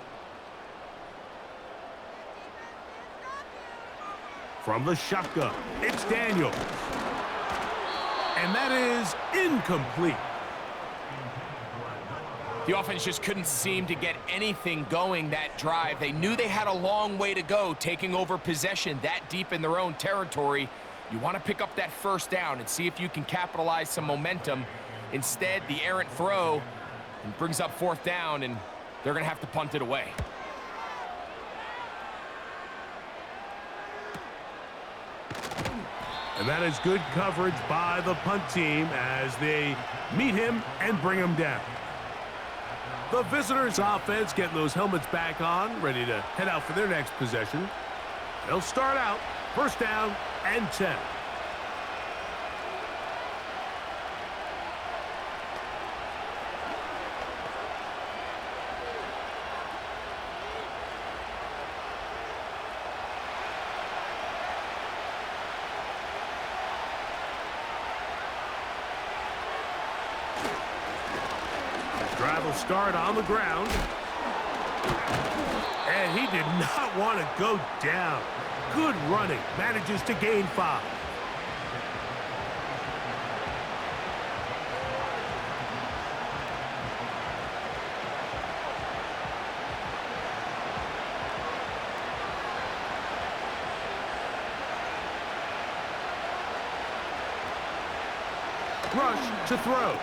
From the shotgun, it's Daniel. And that is incomplete. The offense just couldn't seem to get anything going that drive. They knew they had a long way to go taking over possession that deep in their own territory. You want to pick up that first down and see if you can capitalize some momentum. Instead, the errant throw brings up fourth down, and they're going to have to punt it away. And that is good coverage by the punt team as they meet him and bring him down. The visitors' offense getting those helmets back on, ready to head out for their next possession. They'll start out first down and 10. Drive will start on the ground. And he did not want to go down. Good running. Manages to gain 5. Rush to throw.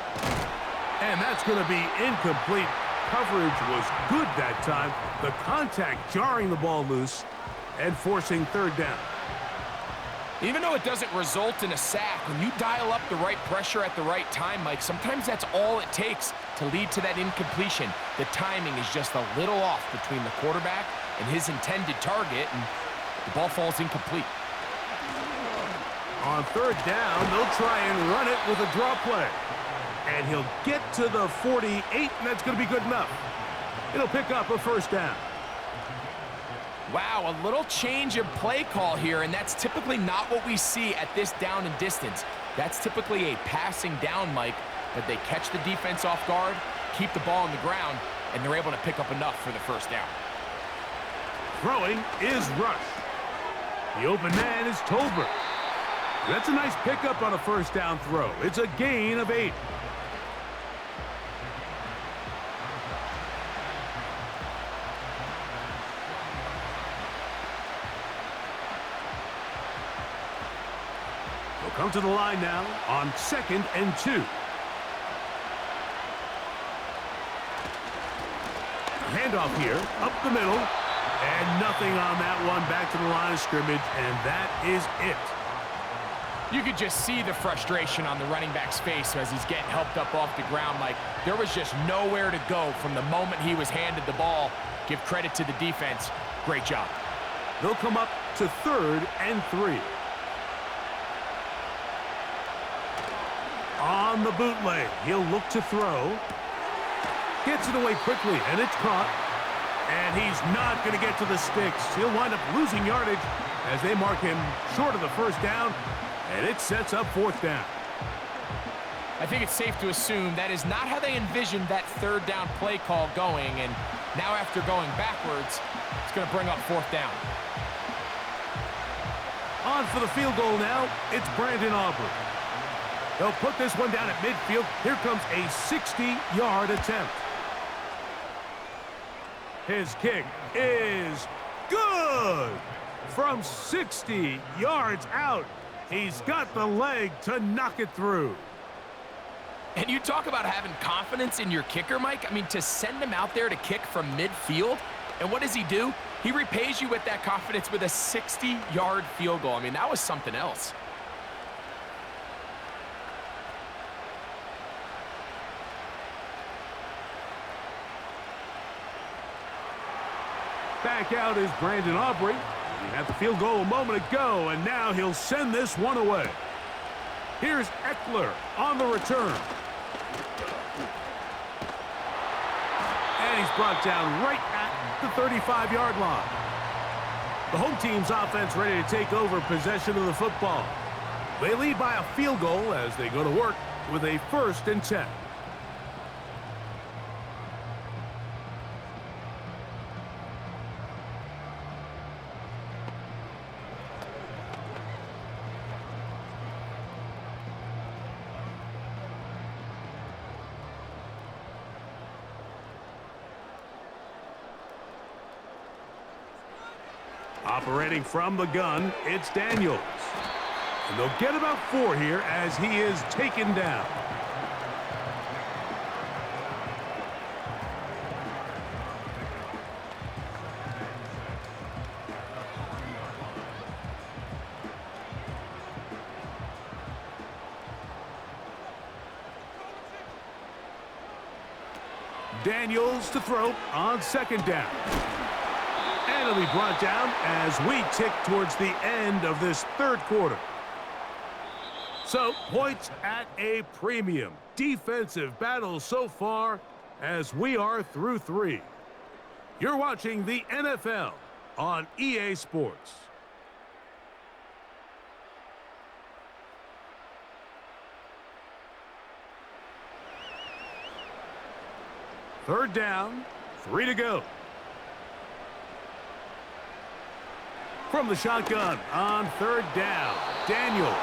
And that's going to be incomplete. Coverage was good that time. The contact jarring the ball loose and forcing third down. Even though it doesn't result in a sack, when you dial up the right pressure at the right time, Mike, sometimes that's all it takes to lead to that incompletion. The timing is just a little off between the quarterback and his intended target, and the ball falls incomplete. On third down, they'll try and run it with a draw play. And he'll get to the 48, and that's going to be good enough. It'll pick up a first down. Wow, a little change of play call here, and that's typically not what we see at this down and distance. That's typically a passing down, Mike, but they catch the defense off guard, keep the ball on the ground, and they're able to pick up enough for the first down. Throwing is Rush. The open man is Tolbert. That's a nice pickup on a first down throw. It's a gain of 8. They'll come to the line now on 2nd and 2. Handoff here, up the middle, and nothing on that one. Back to the line of scrimmage, and that is it. You could just see the frustration on the running back's face as he's getting helped up off the ground. Like, there was just nowhere to go from the moment he was handed the ball. Give credit to the defense. Great job. They'll come up to 3rd and 3. On the bootleg, he'll look to throw. Gets it away quickly, and it's caught. And he's not going to get to the sticks. He'll wind up losing yardage as they mark him short of the first down. And it sets up 4th down. I think it's safe to assume that is not how they envisioned that third down play call going. And now after going backwards, it's going to bring up 4th down. On for the field goal now, it's Brandon Aubrey. They'll put this one down at midfield. Here comes a 60-yard attempt. His kick is good. From 60 yards out, he's got the leg to knock it through. And you talk about having confidence in your kicker, Mike. I mean, to send him out there to kick from midfield, and what does he do? He repays you with that confidence with a 60-yard field goal. I mean, that was something else. Back out is Brandon Aubrey. He had the field goal a moment ago, and now he'll send this one away. Here's Eckler on the return. And he's brought down right at the 35-yard line. The home team's offense ready to take over possession of the football. They lead by a field goal as they go to work with a 1st and 10. Operating from the gun, it's Daniels. And they'll get about 4 here as he is taken down. Daniels to throw on 2nd down. And it'll be brought down as we tick towards the end of this 3rd quarter. So, points at a premium. Defensive battle so far as we are through 3. You're watching the NFL on EA Sports. Third down, 3 to go. From the shotgun on 3rd down, Daniels.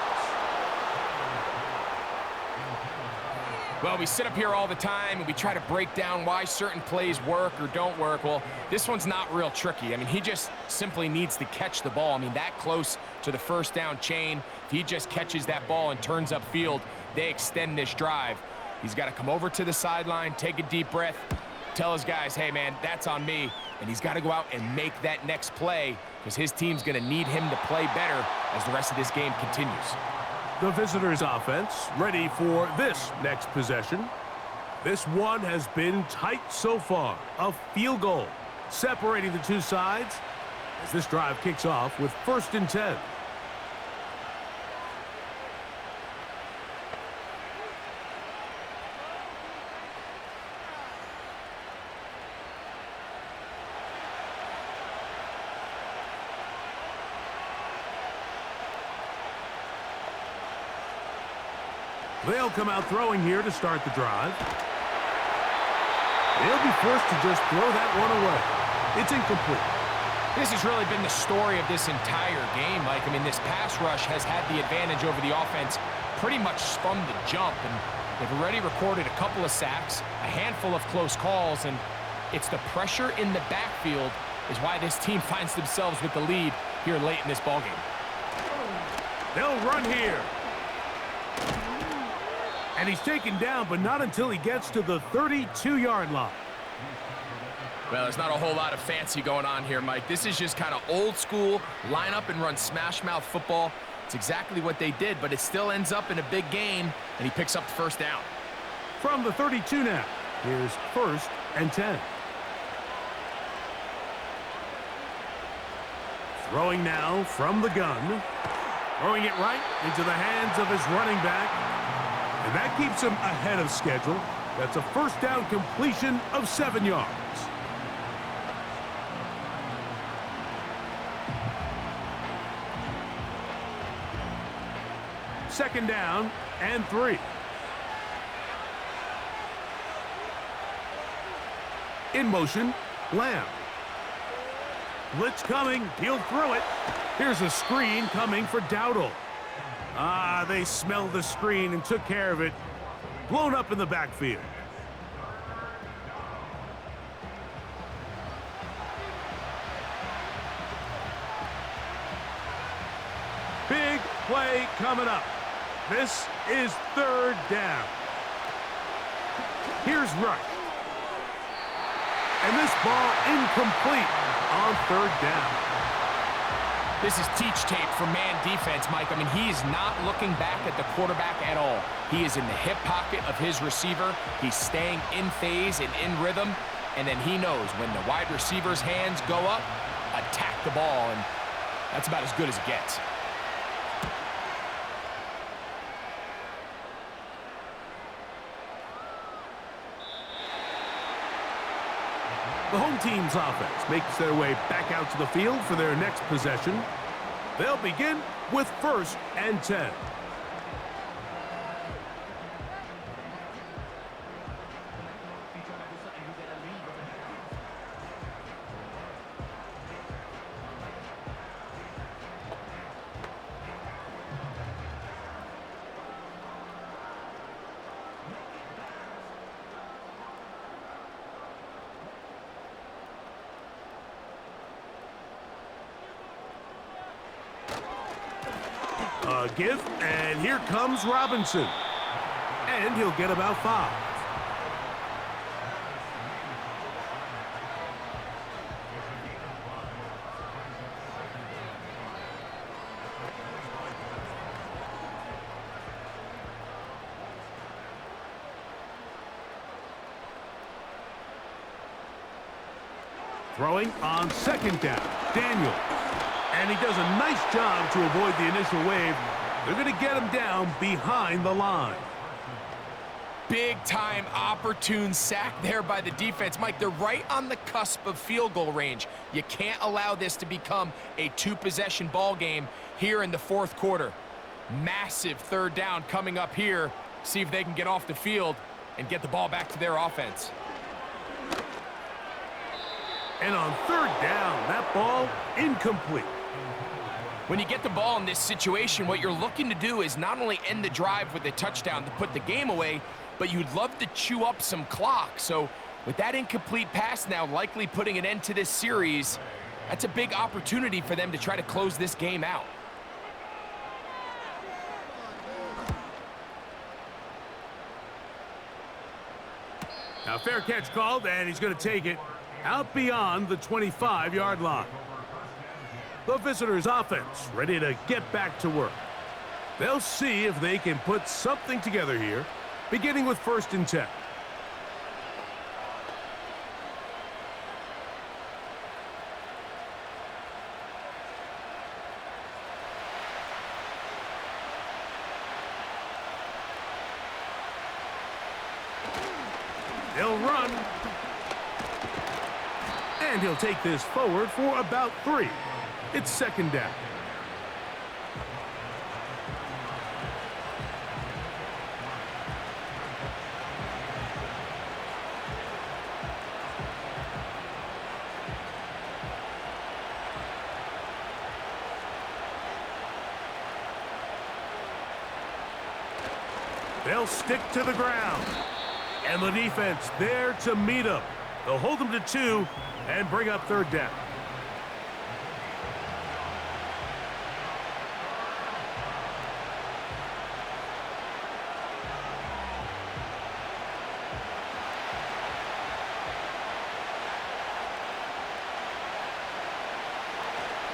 Well, we sit up here all the time and we try to break down why certain plays work or don't work. Well, this one's not real tricky. I mean, he just simply needs to catch the ball. I mean, that close to the 1st down chain, if he just catches that ball and turns upfield, they extend this drive. He's got to come over to the sideline, take a deep breath, tell his guys, hey, man, that's on me. And he's got to go out and make that next play because his team's going to need him to play better as the rest of this game continues. The visitors' offense ready for this next possession. This one has been tight so far. A field goal separating the 2 sides as this drive kicks off with 1st and 10. They'll come out throwing here to start the drive. They'll be forced to just throw that one away. It's incomplete. This has really been the story of this entire game, Mike. I mean, this pass rush has had the advantage over the offense pretty much from the jump, and they've already recorded a couple of sacks, a handful of close calls, and it's the pressure in the backfield is why this team finds themselves with the lead here late in this ballgame. They'll run here. And he's taken down, but not until he gets to the 32-yard line. Well, there's not a whole lot of fancy going on here, Mike. This is just kind of old school, line up and run smash mouth football. It's exactly what they did, but it still ends up in a big game, and he picks up the 1st down. From the 32 now, here's 1st and 10. Throwing now from the gun. Throwing it right into the hands of his running back. And that keeps him ahead of schedule. That's a 1st down completion of 7 yards. Second down and 3. In motion, Lamb. Blitz coming, he'll throw it. Here's a screen coming for Dowdle. They smelled the screen and took care of it. Blown up in the backfield. Big play coming up. This is third down. Here's Rush. And this ball incomplete on third down. This is teach tape for man defense, Mike. I mean, he is not looking back at the quarterback at all. He is in the hip pocket of his receiver. He's staying in phase and in rhythm. And then he knows when the wide receiver's hands go up, attack the ball. And that's about as good as it gets. The home team's offense makes their way back out to the field for their next possession. They'll begin with 1st and 10. Give, and here comes Robinson. And he'll get about 5. Throwing on 2nd down, Daniel. And he does a nice job to avoid the initial wave. They're going to get him down behind the line. Big-time opportune sack there by the defense. Mike, they're right on the cusp of field goal range. You can't allow this to become a 2-possession ball game here in the 4th quarter. Massive 3rd down coming up here. See if they can get off the field and get the ball back to their offense. And on 3rd down, that ball incomplete. When you get the ball in this situation, what you're looking to do is not only end the drive with a touchdown to put the game away, but you'd love to chew up some clock. So with that incomplete pass now likely putting an end to this series, that's a big opportunity for them to try to close this game out. Now fair catch called, and he's going to take it out beyond the 25-yard line. The visitors' offense ready to get back to work. They'll see if they can put something together here, beginning with 1st and 10. They'll run. And he'll take this forward for about 3. It's 2nd down. They'll stick to the ground. And the defense there to meet them. They'll hold them to 2 and bring up 3rd down.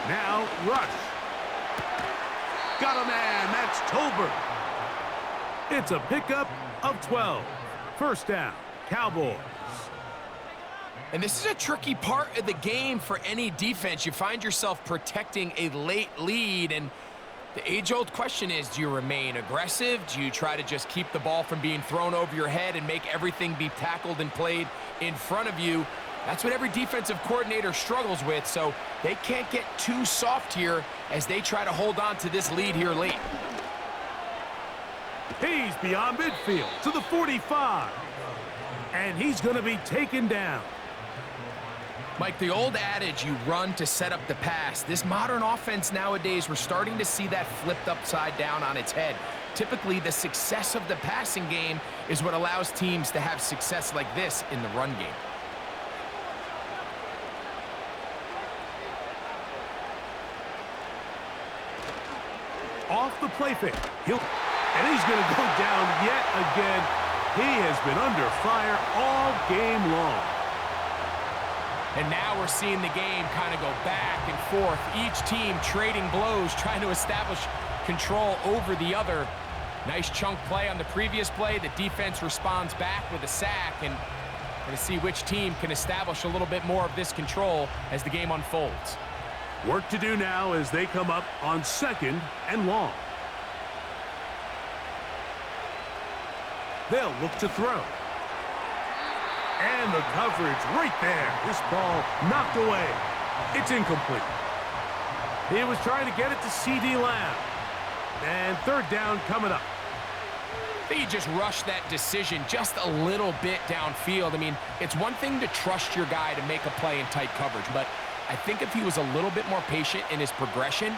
Now Rush. Got a man. That's Tolbert. It's a pickup of 12. 1st down, Cowboys. And this is a tricky part of the game for any defense. You find yourself protecting a late lead, and the age-old question is, do you remain aggressive? Do you try to just keep the ball from being thrown over your head and make everything be tackled and played in front of you? That's what every defensive coordinator struggles with, so they can't get too soft here as they try to hold on to this lead here late. He's beyond midfield to the 45. And he's going to be taken down. Mike, the old adage, you run to set up the pass. This modern offense nowadays, we're starting to see that flipped upside down on its head. Typically, the success of the passing game is what allows teams to have success like this in the run game. Off the play fake. And he's going to go down yet again. He has been under fire all game long. And now we're seeing the game kind of go back and forth. Each team trading blows, trying to establish control over the other. Nice chunk play on the previous play. The defense responds back with a sack, and we're going to see which team can establish a little bit more of this control as the game unfolds. Work to do now as they come up on 2nd and long. They'll look to throw. And the coverage right there. This ball knocked away. It's incomplete. He was trying to get it to C.D. Lamb. And 3rd down coming up. I think he just rushed that decision just a little bit downfield. I mean, it's one thing to trust your guy to make a play in tight coverage, but I think if he was a little bit more patient in his progression,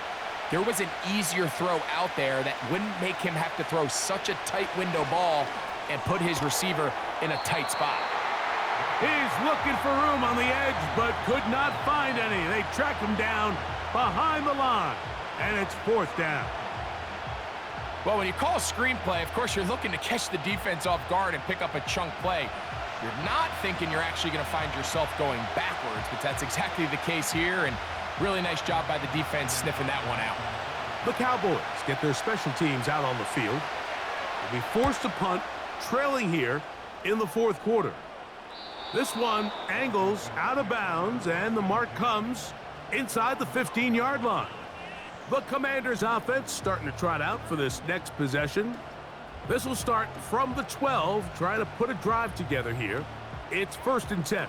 there was an easier throw out there that wouldn't make him have to throw such a tight window ball and put his receiver in a tight spot. He's looking for room on the edge, but could not find any. They track him down behind the line, and it's 4th down. Well, when you call a screenplay, of course, you're looking to catch the defense off guard and pick up a chunk play. You're not thinking you're actually going to find yourself going backwards, but that's exactly the case here, and really nice job by the defense sniffing that one out. The Cowboys get their special teams out on the field. They'll be forced to punt, trailing here in the 4th quarter. This one angles out of bounds, and the mark comes inside the 15-yard line. The Commanders' offense starting to trot out for this next possession. This will start from the 12, trying to put a drive together here. It's 1st and 10.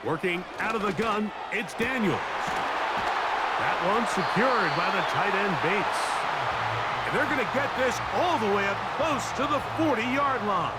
Working out of the gun, it's Daniels. That one secured by the tight end Bates. And they're going to get this all the way up close to the 40-yard line.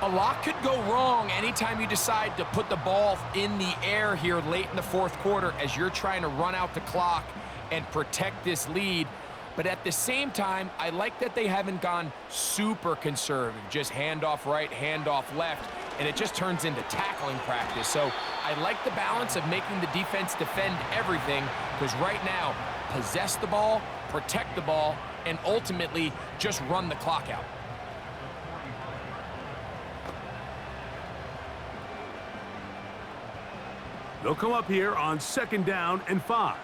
A lot could go wrong anytime you decide to put the ball in the air here late in the 4th quarter as you're trying to run out the clock and protect this lead. But at the same time, I like that they haven't gone super conservative, just handoff right, handoff left, and it just turns into tackling practice. So I like the balance of making the defense defend everything, because right now, possess the ball, protect the ball, and ultimately just run the clock out. They'll come up here on 2nd down and 5.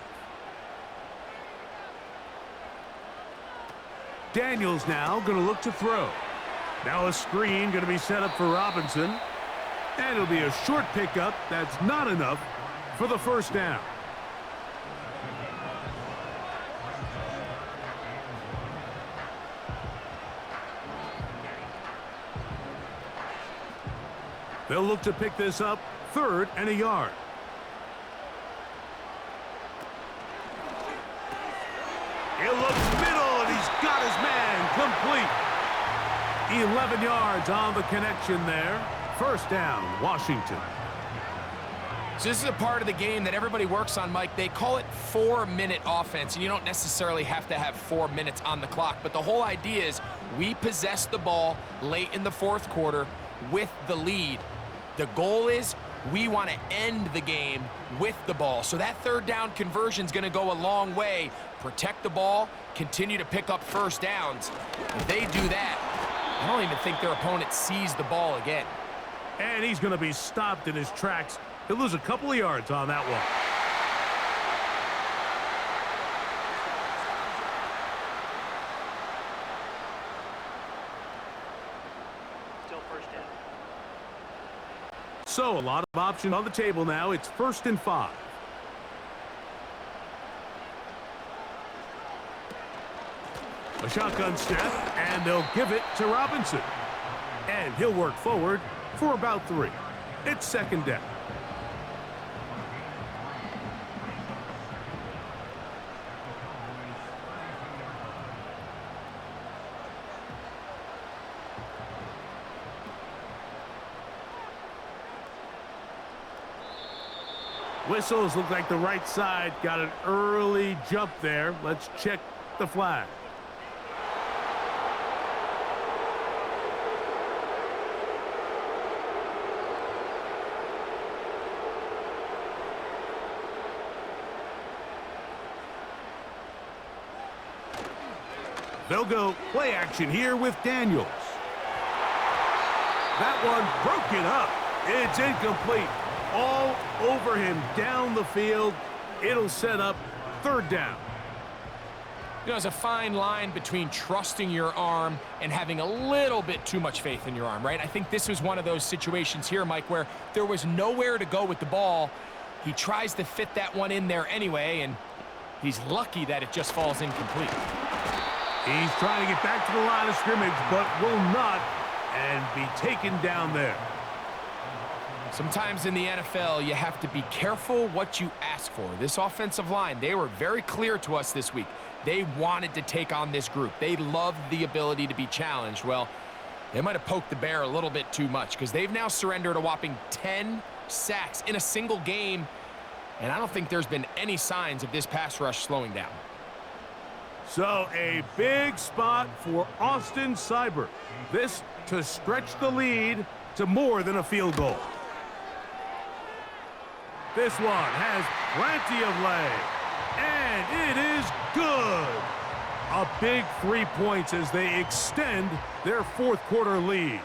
Daniels now going to look to throw. Now a screen going to be set up for Robinson. And it'll be a short pickup. That's not enough for the 1st down. They'll look to pick this up 3rd and a yard. It looks middle, and he's got his man complete. 11 yards on the connection there. 1st down, Washington. So this is a part of the game that everybody works on, Mike. They call it 4-minute offense, and you don't necessarily have to have 4 minutes on the clock. But the whole idea is we possess the ball late in the 4th quarter with the lead. The goal is we want to end the game with the ball. So that 3rd down conversion is going to go a long way. Protect the ball, continue to pick up 1st downs. If they do that, I don't even think their opponent sees the ball again. And he's going to be stopped in his tracks. He'll lose a couple of yards on that one. Still 1st down. So a lot of options on the table now. It's 1st and 5. A shotgun snap, and they'll give it to Robinson. And he'll work forward for about 3. It's second down. Whistles look like the right side got an early jump there. Let's check the flag. They'll go play action here with Daniels. That one broken up. It's incomplete. All over him down the field. It'll set up third down. You know, there's a fine line between trusting your arm and having a little bit too much faith in your arm, right? I think this was one of those situations here, Mike, where there was nowhere to go with the ball. He tries to fit that one in there anyway, and he's lucky that it just falls incomplete. He's trying to get back to the line of scrimmage, but will not, and be taken down there. Sometimes in the NFL, you have to be careful what you ask for. This offensive line, they were very clear to us this week. They wanted to take on this group. They loved the ability to be challenged. Well, they might have poked the bear a little bit too much because they've now surrendered a whopping 10 sacks in a single game, and I don't think there's been any signs of this pass rush slowing down. So a big spot for Austin Seibert. This to stretch the lead to more than a field goal. This one has plenty of leg, and it is good. A big 3 points as they extend their fourth quarter lead.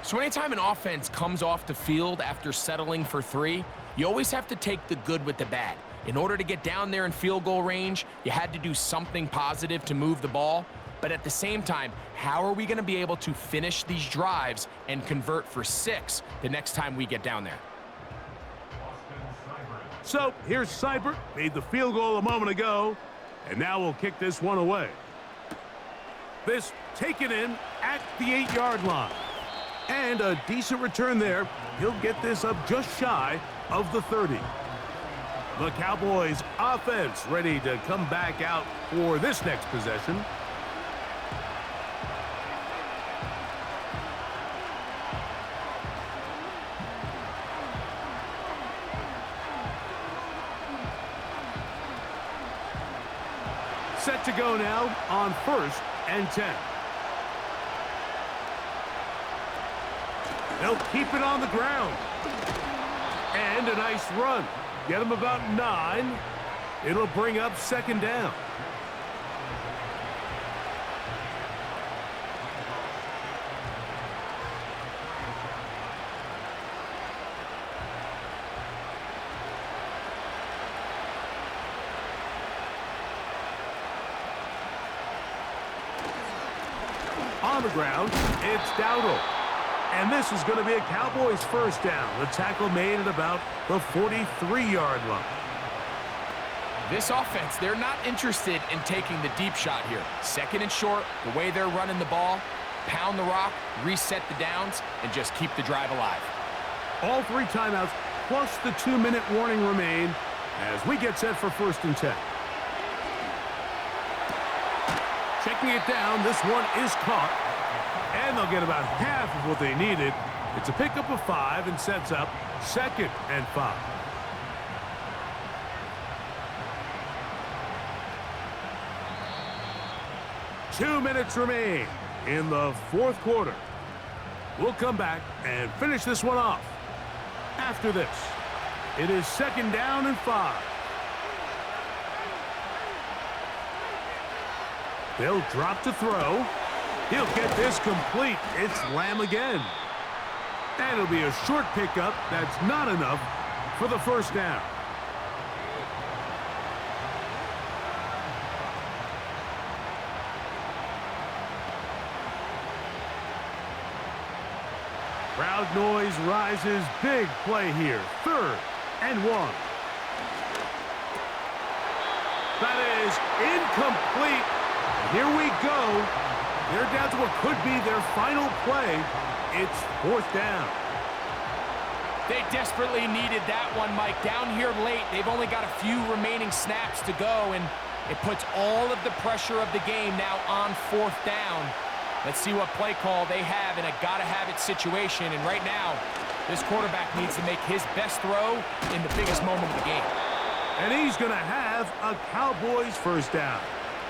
So anytime an offense comes off the field after settling for 3, you always have to take the good with the bad. In order to get down there in field goal range, you had to do something positive to move the ball. But at the same time, how are we going to be able to finish these drives and convert for 6 the next time we get down there? So here's Seibert, made the field goal a moment ago, and now we'll kick this one away. This taken in at the 8-yard line. And a decent return there. He'll get this up just shy of the 30. The Cowboys offense ready to come back out for this next possession. Set to go now on 1st and 10. They'll keep it on the ground. And a nice run. Get him about 9. It'll bring up second down. On the ground, it's Dowdle. And this is going to be a Cowboys first down. The tackle made at about the 43-yard line. This offense, they're not interested in taking the deep shot here. Second and short, the way they're running the ball, pound the rock, reset the downs, and just keep the drive alive. All 3 timeouts plus the 2-minute warning remain as we get set for 1st and 10. Checking it down, this one is caught. And they'll get about half of what they needed. It's a pickup of 5 and sets up 2nd and 5. Two minutes remain in the 4th quarter. We'll come back and finish this one off. After this, it is 2nd down and 5. They'll drop to throw. He'll get this complete. It's Lamb again. And it'll be a short pickup. That's not enough for the first down. Crowd noise rises. Big play here. 3rd and 1. That is incomplete. Here we go. They're down to what could be their final play. It's 4th down. They desperately needed that one, Mike. Down here late, they've only got a few remaining snaps to go, and it puts all of the pressure of the game now on 4th down. Let's see what play call they have in a gotta-have-it situation. And right now, this quarterback needs to make his best throw in the biggest moment of the game. And he's going to have a Cowboys first down.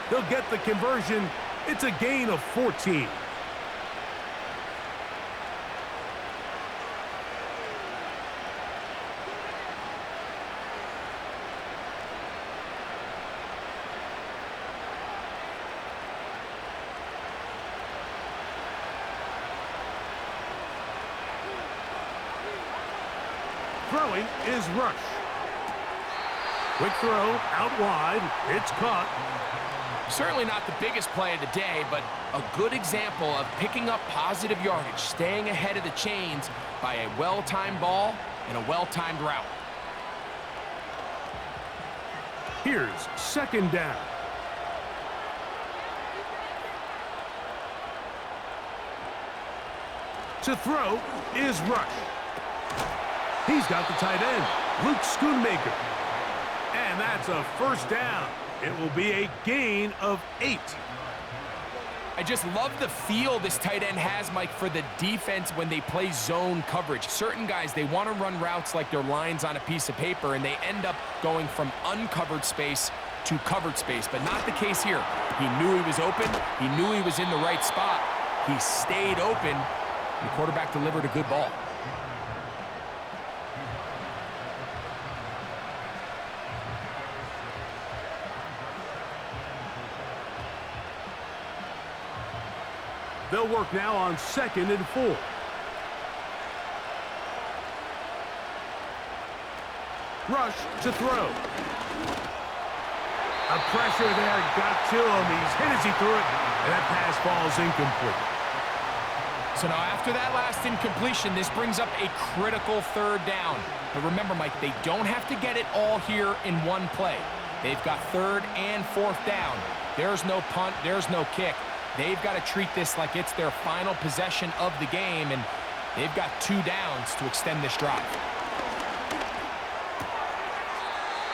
He'll get the conversion. It's a gain of 14. Throwing is Rush. Quick throw out wide. It's caught. Certainly not the biggest play of the day, but a good example of picking up positive yardage, staying ahead of the chains by a well-timed ball and a well-timed route. Here's 2nd down. To throw is Rush. He's got the tight end, Luke Schoonmaker. And that's a first down. It will be a gain of 8. I just love the feel this tight end has, Mike, for the defense when they play zone coverage. Certain guys, they want to run routes like they're lines on a piece of paper, and they end up going from uncovered space to covered space, but not the case here. He knew he was open. He knew he was in the right spot. He stayed open. The quarterback delivered a good ball. They'll work now on 2nd and 4. Rush to throw. A pressure there got to him. He's hit as he threw it, and that pass falls incomplete. So now after that last incompletion, this brings up a critical 3rd down. But remember, Mike, they don't have to get it all here in one play. They've got 3rd and 4th down. There's no punt. There's no kick. They've got to treat this like it's their final possession of the game, and they've got 2 downs to extend this drive.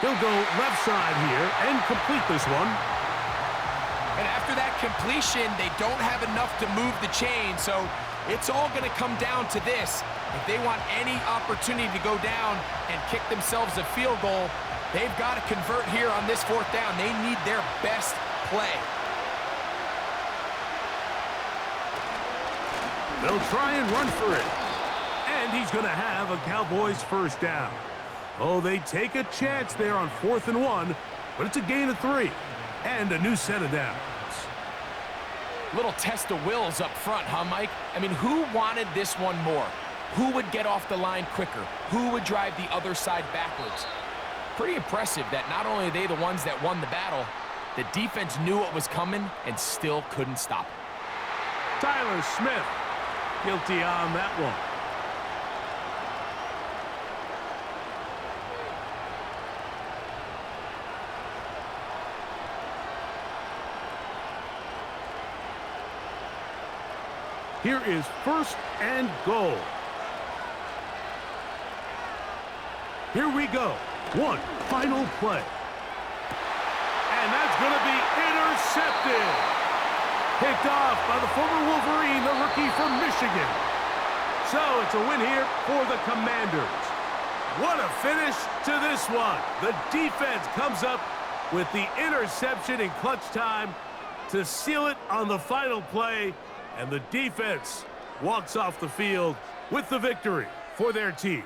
He'll go left side here and complete this one. And after that completion, they don't have enough to move the chain, so it's all going to come down to this. If they want any opportunity to go down and kick themselves a field goal, they've got to convert here on this 4th down. They need their best play. They'll try and run for it. And he's going to have a Cowboys first down. Oh, they take a chance there on 4th and 1, but it's a gain of 3 and a new set of downs. Little test of wills up front, huh, Mike? I mean, who wanted this one more? Who would get off the line quicker? Who would drive the other side backwards? Pretty impressive that not only are they the ones that won the battle, the defense knew what was coming and still couldn't stop it. Tyler Smith, guilty on that one. Here is 1st and goal. Here we go. One final play. And that's going to be intercepted. Picked off by the former Wolverine, the rookie from Michigan. So it's a win here for the Commanders. What a finish to this one. The defense comes up with the interception in clutch time to seal it on the final play. And the defense walks off the field with the victory for their team.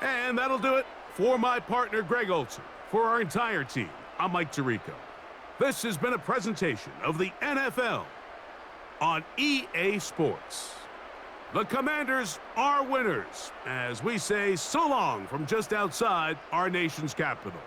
And that'll do it for my partner, Greg Olson. For our entire team, I'm Mike Tirico. This has been a presentation of the NFL on EA Sports. The Commanders are winners, as we say so long from just outside our nation's capital.